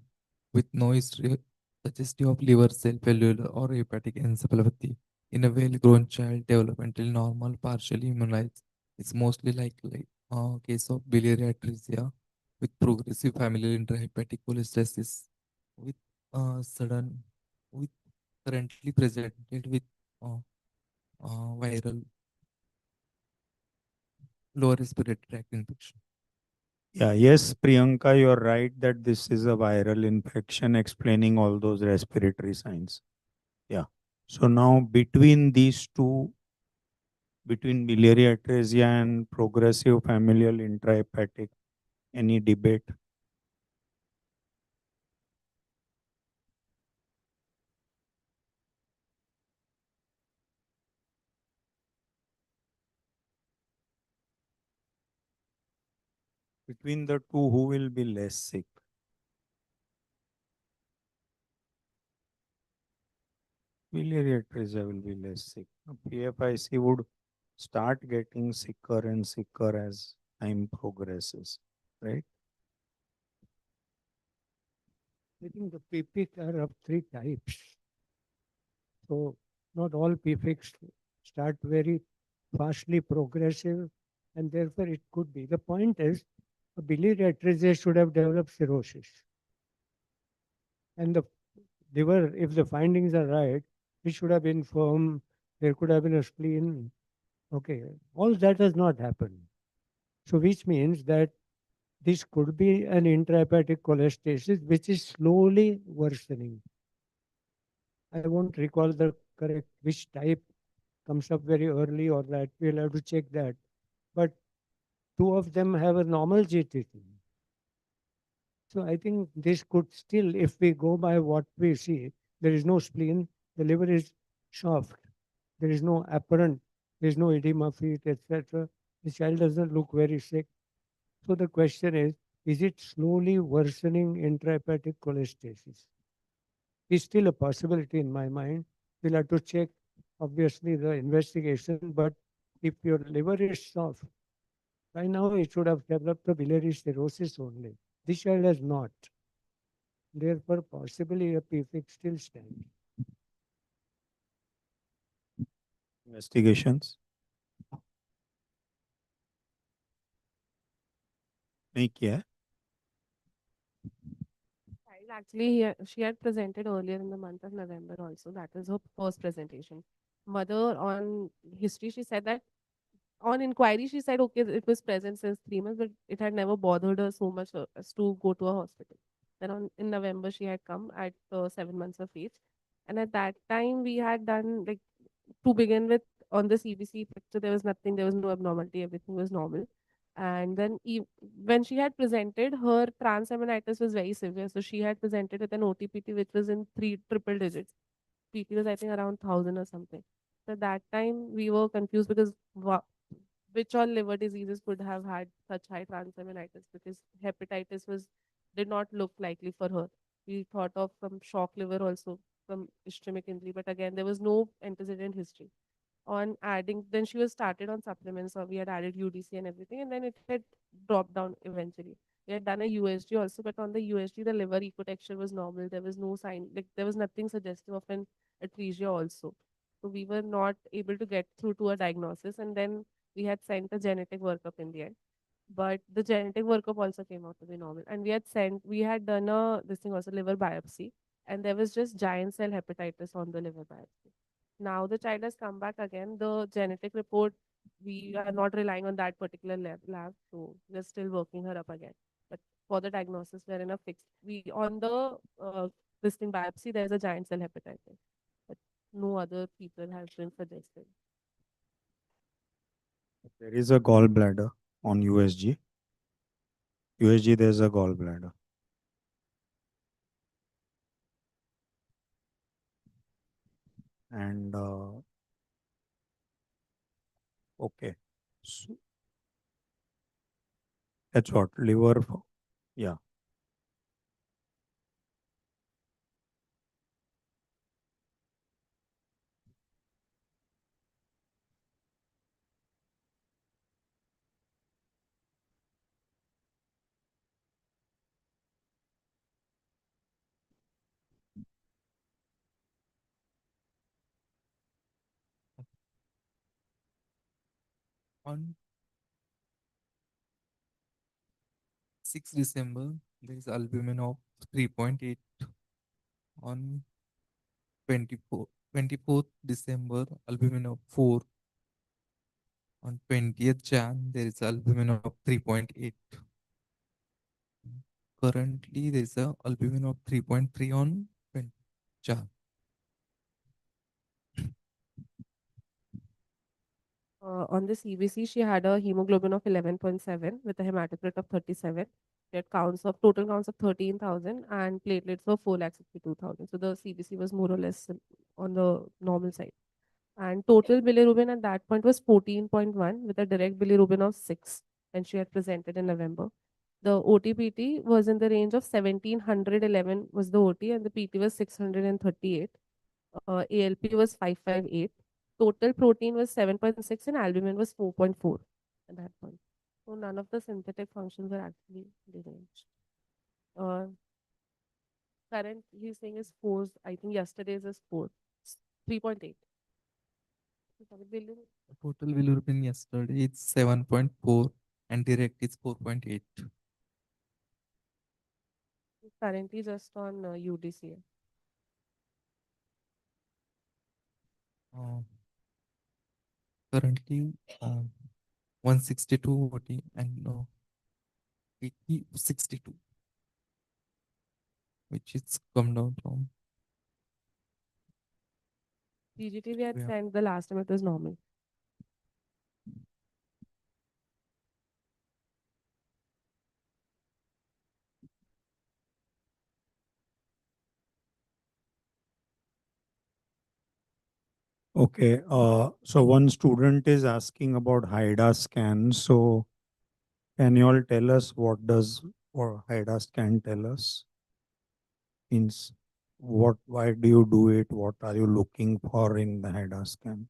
with no history suggestive of liver cell failure or hepatic encephalopathy. In a well-grown child, developmentally normal, partially immunized, it's mostly likely a case of biliary atresia with progressive familial intrahepatic cholestasis with sudden with currently presented with uh, viral lower respiratory tract infection. Yeah, yes, Priyanka, you're right that this is a viral infection explaining all those respiratory signs. Yeah. So now between these two, between biliary atresia and progressive familial intrahepatic, any debate? Between the two, who will be less sick? Biliary atresia will be less sick. PFIC would start getting sicker and sicker as time progresses, right? I think the PFIC are of three types. So not all PFICs start very fastly progressive, and therefore it could be. The point is, a biliary atresia should have developed cirrhosis. And the liver, if the findings are right, it should have been firm, there could have been a spleen. Okay, all that has not happened. So which means that this could be an intrahepatic cholestasis which is slowly worsening. I won't recall the correct which type comes up very early or that. We'll have to check that. But two of them have a normal GTT. So I think this could still, if we go by what we see, there is no spleen, the liver is soft, there is no apparent, there is no edema feet, etc. The child doesn't look very sick. So the question is it slowly worsening intrahepatic cholestasis? Is still a possibility in my mind. We'll have to check, obviously, the investigation. But if your liver is soft, by now it should have developed a biliary cirrhosis only. This child has not. Therefore, possibly a PFIC still stands. Investigations? नहीं किया है? Child actually, she had presented earlier in the month of November also. That is her first presentation. Mother on history, she said that on inquiry, she said, okay, it was present since 3 months, but it had never bothered her so much as to go to a hospital. Then in November, she had come at 7 months of age. And at that time, we had done, like, to begin with, on the CBC picture, there was nothing, there was no abnormality, everything was normal. And then when she had presented, her transaminitis was very severe. So she had presented with an OTPT, which was in three triple digits. PT was, I think, around 1,000 or something. So that time we were confused because which all liver diseases could have had such high transaminitis, because hepatitis was did not look likely for her. We thought of some shock liver also, some ischemic injury, but again there was no antecedent history. On adding, then she was started on supplements, or we had added UDC and everything, and then it had dropped down eventually. We had done a USG also, but on the USG the liver ecotexture was normal. There was no sign, like there was nothing suggestive of an atresia also. So we were not able to get through to a diagnosis, and then we had sent a genetic workup in the end. But the genetic workup also came out to be normal. And we had done this thing also, liver biopsy, and there was just giant cell hepatitis on the liver biopsy. Now the child has come back again. The genetic report, we are not relying on that particular lab, so we're still working her up again. But for the diagnosis, we're in a fixed. We on the this thing biopsy, there's a giant cell hepatitis, but no other people have been suggested. There is a gallbladder on USG. USG, there's a gallbladder. And okay. So that's what liver. Yeah. On 6 December, there is albumin of 3.8. On 24th December, albumin of 4. On 20th Jan, there is albumin of 3.8. Currently, there is a albumin of 3.3 on 20th Jan. On the CBC, she had a hemoglobin of 11.7 with a hematocrit of 37. She had total counts of 13,000 and platelets of 4,62,000. So the CBC was more or less on the normal side. And total bilirubin at that point was 14.1 with a direct bilirubin of 6 when she had presented in November. The OTPT was in the range of 1711 was the OT and the PT was 638. ALP was 558. Total protein was 7.6 and albumin was 4.4 at that point. So none of the synthetic functions were actually deranged. Current he's saying is 4. I think yesterday's is 4. 3.8. Total bilirubin yesterday is 7.4 and direct is 4.8. Currently just on UDCA. Currently 162 OT and 80 62, which is come down from. PGT we had Yeah. sent the last time it was normal. Okay, so one student is asking about HIDA scan. So can you all tell us what does or HIDA scan tell us? Means what, why do you do it? What are you looking for in the HIDA scan?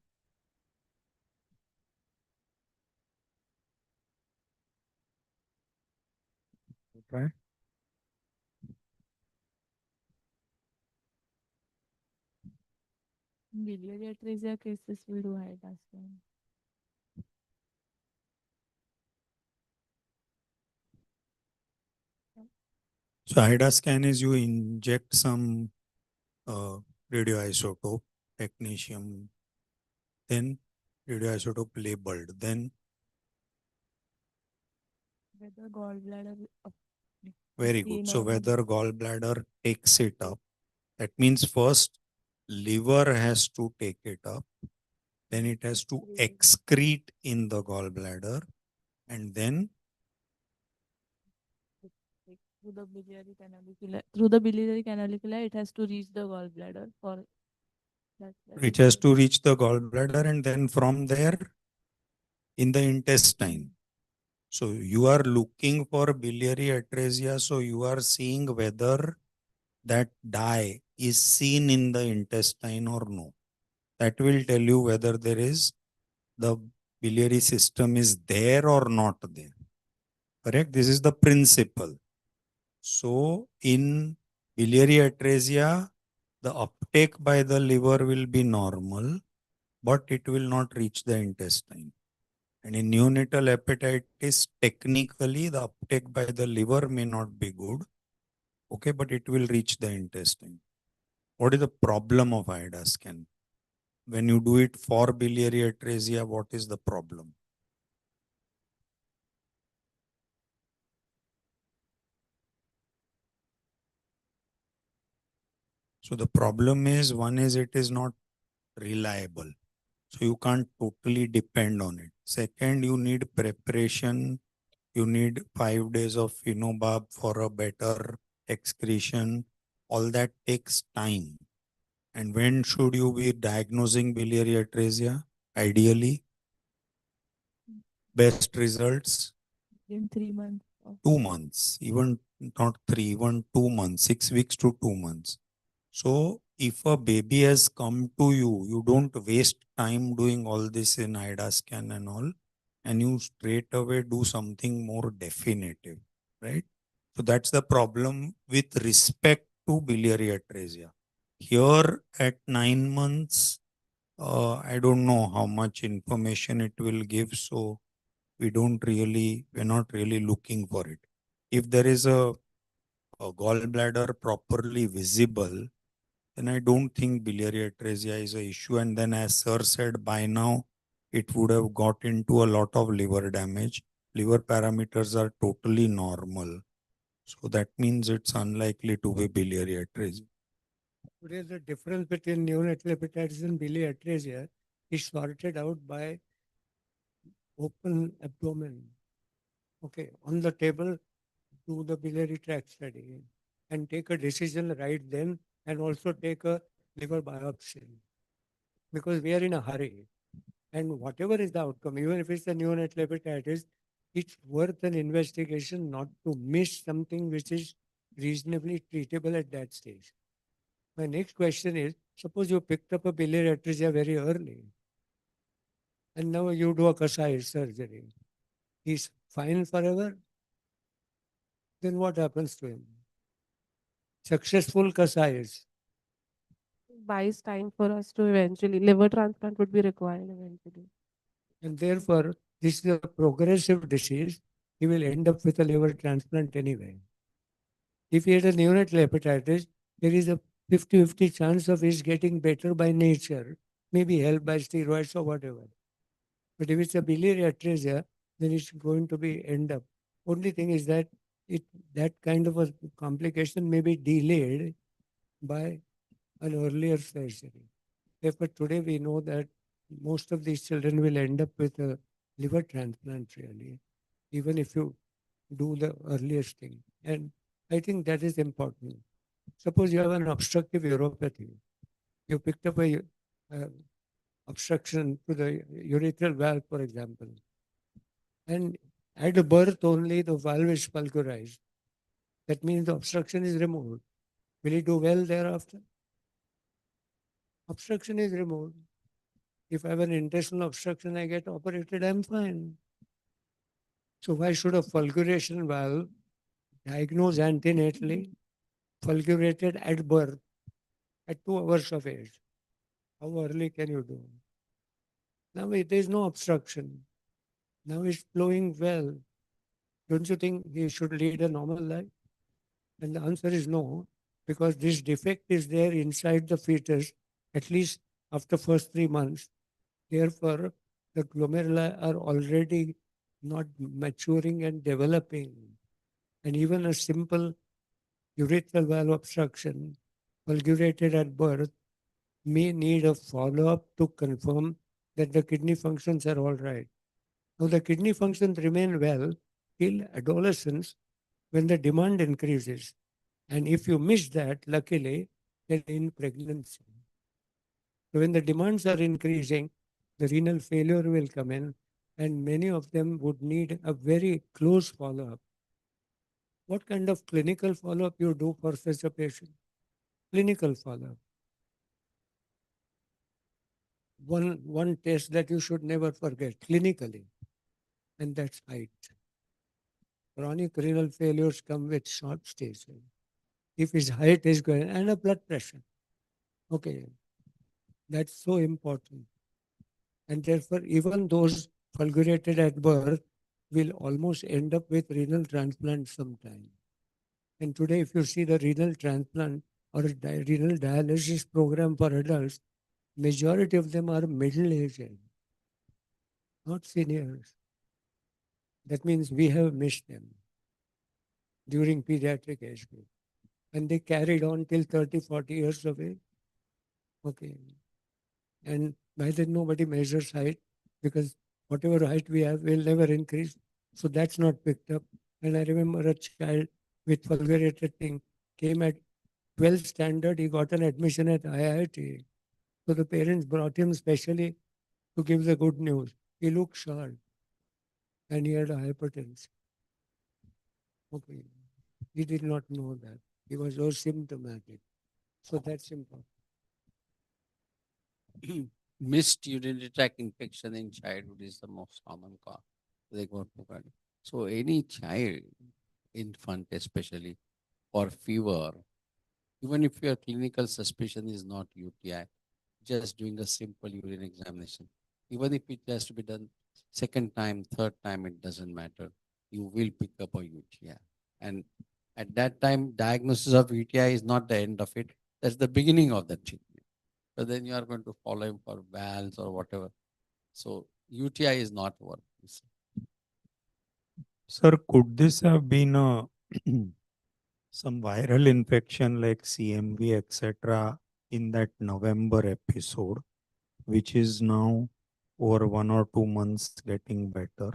Right? Biliary Atresia cases we do hide as well. So HIDA scan is you inject some radioisotope, technetium, then radioisotope labeled, then Whether gallbladder very good. So whether gallbladder takes it up, that means first liver has to take it up, then it has to excrete in the gallbladder, and then through the biliary canalicula, it has to reach the gallbladder for that. it has to reach the gallbladder, and then from there in the intestine. So you are looking for biliary atresia, so you are seeing whether that dye is seen in the intestine or no. That will tell you whether there is the biliary system is there or not there. Correct? This is the principle. So in biliary atresia, the uptake by the liver will be normal, but it will not reach the intestine. And in neonatal hepatitis, technically the uptake by the liver may not be good, okay, but it will reach the intestine. What is the problem of HIDA scan? When you do it for biliary atresia, what is the problem? So the problem is, one is it is not reliable. So you can't totally depend on it. Second, you need preparation. You need 5 days of phenobarb for a better excretion. All that takes time. And when should you be diagnosing biliary atresia? Ideally, best results in 3 months. 2 months, even not 3, even 2 months, 6 weeks to 2 months. So if a baby has come to you, you don't waste time doing all this in HIDA scan and all, and you straight away do something more definitive, right? So that's the problem with respect to biliary atresia. Here at 9 months, I don't know how much information it will give, so we're not really looking for it. If there is a gallbladder properly visible, then I don't think biliary atresia is an issue. And then, as sir said, by now it would have got into a lot of liver damage. Liver parameters are totally normal. So that means it's unlikely to be biliary atresia. Today, the difference between neonatal hepatitis and biliary atresia is sorted out by open abdomen. Okay, on the table, do the biliary tract study and take a decision right then, and also take a liver biopsy, because we are in a hurry. And whatever is the outcome, even if it's a neonatal hepatitis, it's worth an investigation not to miss something which is reasonably treatable at that stage. My next question is, suppose you picked up a biliary atresia very early, and now you do a Kasai surgery. He's fine forever? Then what happens to him? Successful Kasais. Buys time for us to eventually, liver transplant would be required eventually. And therefore, this is a progressive disease. He will end up with a liver transplant anyway. If he had a neonatal hepatitis, there is a 50-50 chance of his getting better by nature, maybe helped by steroids or whatever. But if it's a biliary atresia, then it's going to be end up. Only thing is that that kind of a complication may be delayed by an earlier surgery. Therefore, today we know that most of these children will end up with a liver transplant, really, even if you do the earliest thing. And I think that is important. Suppose you have an obstructive uropathy. You picked up a obstruction to the urethral valve, for example. And at birth only the valve is pulverized. That means the obstruction is removed. Will he do well thereafter? Obstruction is removed. If I have an intestinal obstruction, I get operated, I'm fine. So why should a fulguration valve diagnosed antenatally, fulgurated at birth, at 2 hours of age? How early can you do? Now there is no obstruction. Now it's flowing well. Don't you think he should lead a normal life? And the answer is no, because this defect is there inside the fetus, at least after first 3 months. Therefore, the glomeruli are already not maturing and developing. And even a simple urethral valve obstruction, fulgurated at birth, may need a follow-up to confirm that the kidney functions are all right. Now, the kidney functions remain well till adolescence, when the demand increases. And if you miss that, luckily, then in pregnancy. So when the demands are increasing, the renal failure will come in, and many of them would need a very close follow-up. What kind of clinical follow-up you do for such a patient? Clinical follow-up. One test that you should never forget clinically, and that's height. Chronic renal failures come with short stages. If his height is going, and a blood pressure. Okay, that's so important. And therefore, even those fulgurated at birth will almost end up with renal transplant sometime. And today, if you see the renal transplant or renal dialysis program for adults, majority of them are middle-aged, not seniors. That means we have missed them during pediatric age group. And they carried on till 30, 40 years of age. Okay. And by then nobody measures height, because whatever height we have will never increase. So that's not picked up. And I remember a child with fulgurated thing came at 12th standard, he got an admission at IIT. So the parents brought him specially to give the good news. He looked short and he had a hypertension. Okay. He did not know that. He was asymptomatic. So that's important. Missed urinary tract infection in childhood is the most common cause. So any child, infant especially, or fever, even if your clinical suspicion is not UTI, just doing a simple urine examination. Even if it has to be done second time, third time, it doesn't matter. You will pick up a UTI. And at that time, diagnosis of UTI is not the end of it. That's the beginning of the treatment. So then you are going to follow him for valves or whatever. So UTI is not working. Sir, could this have been a some viral infection like CMV, etc., in that November episode, which is now over 1 or 2 months getting better?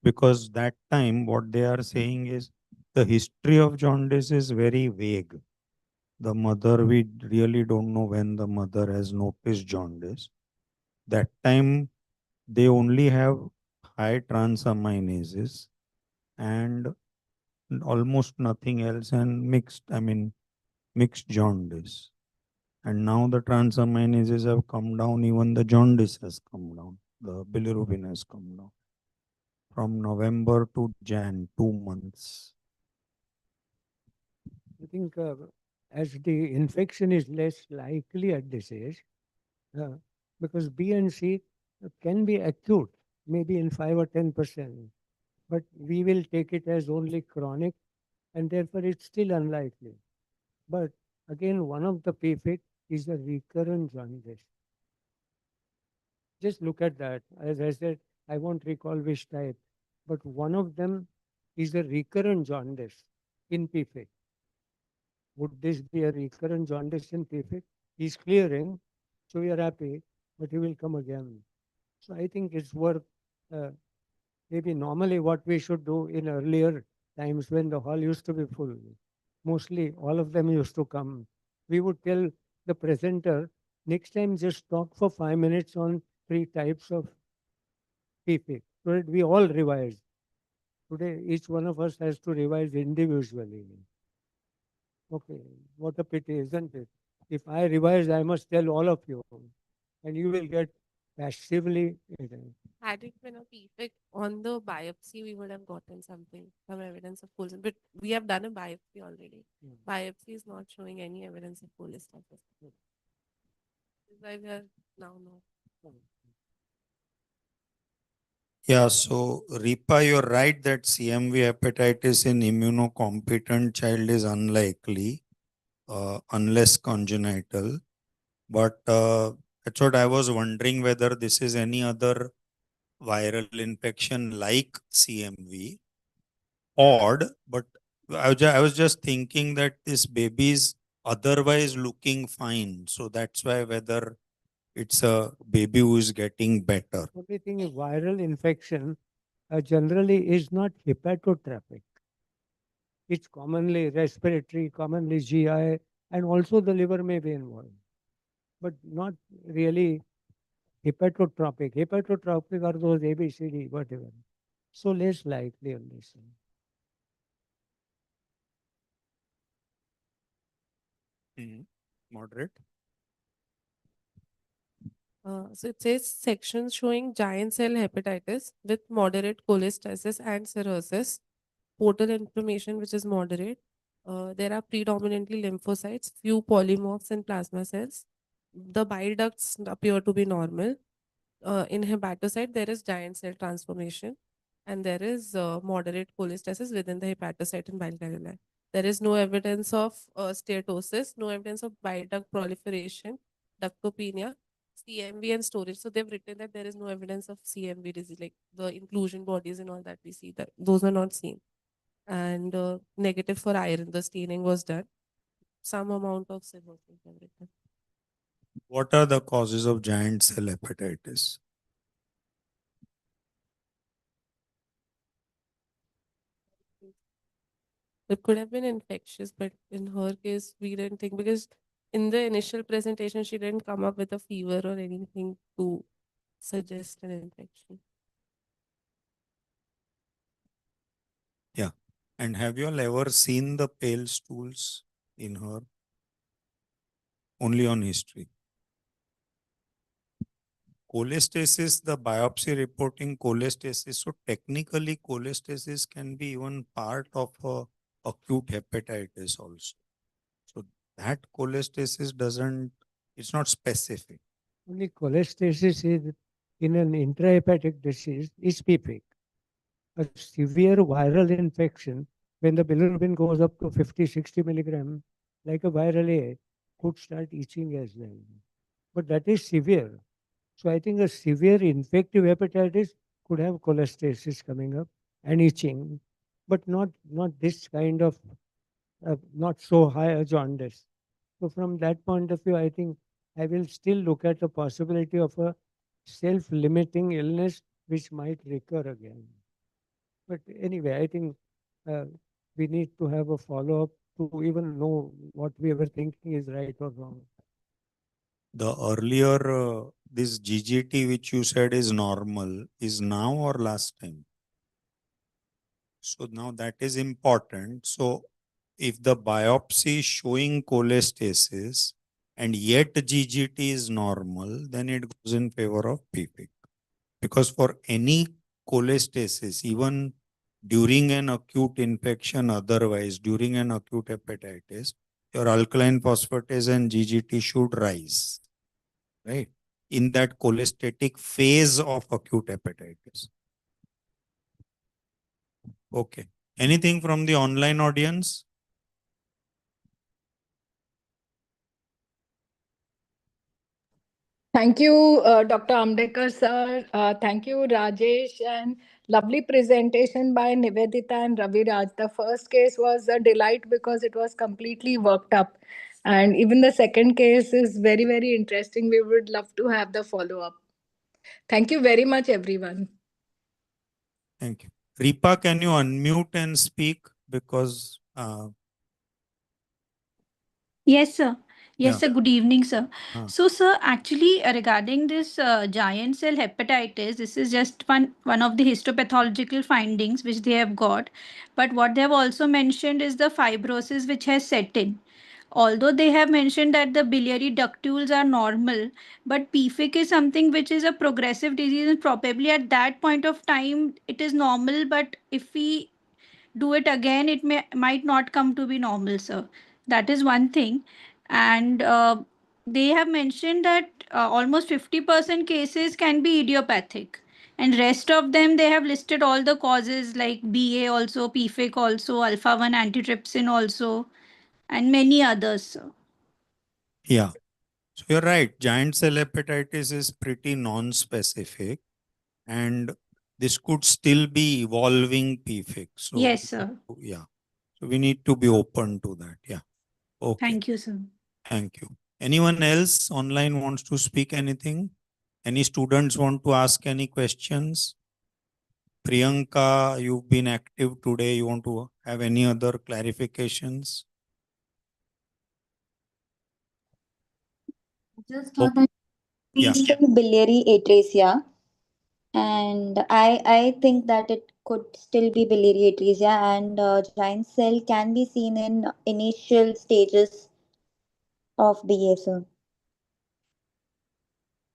Because that time, what they are saying is the history of jaundice is very vague. The mother, we really don't know when the mother has noticed jaundice. That time, they only have high transaminases and almost nothing else, and mixed jaundice. And now the transaminases have come down, even the jaundice has come down, the bilirubin has come down from November to Jan, 2 months. I think as the infection is less likely at this age, uh, because B and C can be acute, maybe in 5 or 10%, but we will take it as only chronic, and therefore it's still unlikely. But again, one of the PFIC is a recurrent jaundice. Just look at that. As I said, I won't recall which type, but one of them is a recurrent jaundice in PFIC. Would this be a recurrent jaundice in PFIC? He's clearing, so we are happy, but he will come again. So I think it's worth maybe normally what we should do in earlier times when the hall used to be full. Mostly all of them used to come. We would tell the presenter, next time just talk for 5 minutes on 3 types of PFIC, so that we all revise. Today, each one of us has to revise individually. Okay, what a pity, isn't it? If I revise, I must tell all of you, and you will get passively. Had it been a PFIC on the biopsy, we would have gotten something, some evidence of cholestasis. But we have done a biopsy already. Biopsy is not showing any evidence of cholestasis. That's why we are now not. Yeah, so Ripa, you're right that CMV hepatitis in immunocompetent child is unlikely unless congenital. But that's what I was wondering, whether this is any other viral infection like CMV. Odd, but I was just thinking that this baby is otherwise looking fine. So that's why whether it's a baby who is getting better. Only thing is viral infection generally is not hepatotropic. It's commonly respiratory, commonly GI, and also the liver may be involved, but not really hepatotropic. Hepatotropic are those ABCD, whatever. So less likely on this. Moderate. So it says sections showing giant cell hepatitis with moderate cholestasis and cirrhosis, portal inflammation which is moderate. There are predominantly lymphocytes, few polymorphs and plasma cells. The bile ducts appear to be normal. In hepatocyte, there is giant cell transformation and there is moderate cholestasis within the hepatocyte and bile ganglia. There is no evidence of steatosis, no evidence of bile duct proliferation, ductopenia, CMV and storage. So they've written that there is no evidence of CMV disease, like the inclusion bodies and all that we see, that those are not seen. And negative for iron, the staining was done. Some amount of cirrhosis they've written. What are the causes of giant cell hepatitis? It could have been infectious, but in her case, we didn't think, because in the initial presentation, she didn't come up with a fever or anything to suggest an infection. Yeah. And have you all ever seen the pale stools in her? Only on history. Cholestasis, the biopsy reporting cholestasis. So technically cholestasis can be even part of a acute hepatitis also. So that cholestasis doesn't It's not specific. Only cholestasis is in an intrahepatic disease is PPIC. A severe viral infection, when the bilirubin goes up to 50, 60 milligram, like a viral A, could start itching as well. But that is severe. So I think a severe infective hepatitis could have cholestasis coming up and itching, but not this kind of, not so high a jaundice. So from that point of view, I think I will still look at the possibility of a self-limiting illness which might recur again. But anyway, I think uh, we need to have a follow-up to even know what we were thinking is right or wrong. The earlier, this GGT which you said is normal, is now or last time? So now that is important. So if the biopsy is showing cholestasis and yet GGT is normal, then it goes in favor of PPIC. Because for any cholestasis, even during an acute infection, otherwise, during an acute hepatitis, your alkaline phosphatase and GGT should rise, right? In that cholestatic phase of acute hepatitis. Okay. Anything from the online audience? Thank you, Dr. Amdekar sir. Thank you, Rajesh, and lovely presentation by Nivedita and Ravi Raj. The first case was a delight because it was completely worked up. And even the second case is very, very interesting. We would love to have the follow-up. Thank you very much, everyone. Thank you. Ripa, can you unmute and speak? Because Yes, sir. Yes, yeah. sir. Good evening, sir. Ah. So, sir, actually, regarding this giant cell hepatitis, this is just one of the histopathological findings which they have got. But what they have also mentioned is the fibrosis which has set in. Although they have mentioned that the biliary ductules are normal, but PFIC is something which is a progressive disease, and probably at that point of time it is normal. But if we do it again, it might not come to be normal, sir. That is one thing. And they have mentioned that almost 50% cases can be idiopathic, and rest of them they have listed all the causes like BA also, PFIC also, alpha 1 antitrypsin also, and many others, sir. Yeah. So you're right. Giant cell hepatitis is pretty non-specific, and this could still be evolving PFIC. So Yes, sir. yeah. So we need to be open to that. Yeah. Okay. Thank you, sir. Thank you. Anyone else online wants to speak anything? Any students want to ask any questions? Priyanka, you've been active today. You want to have any other clarifications? Just Oh, thought that yeah. biliary atresia, and I think that it could still be biliary atresia, and giant cell can be seen in initial stages of BA, sir.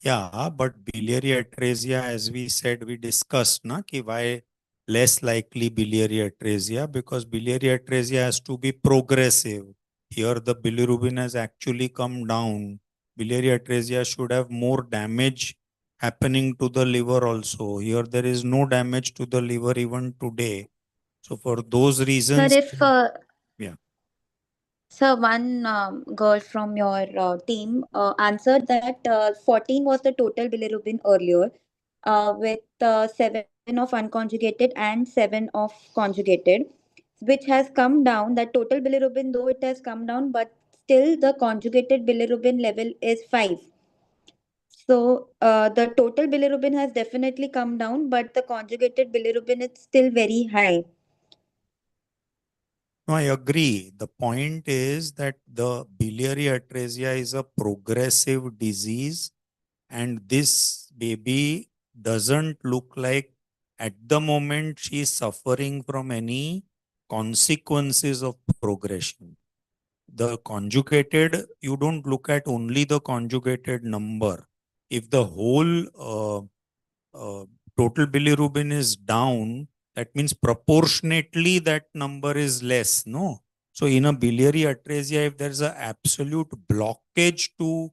Yeah, but biliary atresia, as we said, we discussed, na, ki why less likely biliary atresia, because biliary atresia has to be progressive. Here, the bilirubin has actually come down. Biliary atresia should have more damage happening to the liver also. Here, there is no damage to the liver even today. So, for those Sir, reasons, if yeah. sir, one girl from your team answered that 14 was the total bilirubin earlier, with 7 of unconjugated and 7 of conjugated, which has come down. That total bilirubin, though it has come down, but still the conjugated bilirubin level is 5. So the total bilirubin has definitely come down, but the conjugated bilirubin is still very high. No, I agree. The point is that the biliary atresia is a progressive disease, and this baby doesn't look like at the moment she is suffering from any consequences of progression. The conjugated, you don't look at only the conjugated number. If the whole total bilirubin is down, that means proportionately that number is less, no? So in a biliary atresia, if there's an absolute blockage to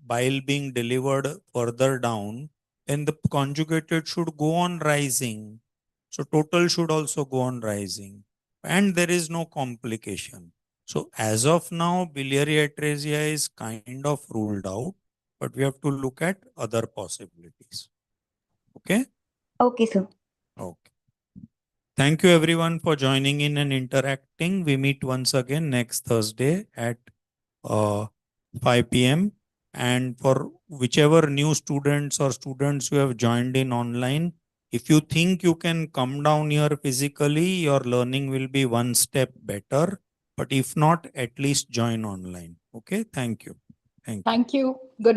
bile being delivered further down, then the conjugated should go on rising. So total should also go on rising. And there is no complication. So as of now, biliary atresia is kind of ruled out, but we have to look at other possibilities. Okay? Okay, sir. Okay. Thank you everyone for joining in and interacting. We meet once again next Thursday at 5 p.m. And for whichever new students or students who have joined in online, if you think you can come down here physically, your learning will be one step better. But if not, at least join online. Okay, thank you. Thank you. Thank you. Good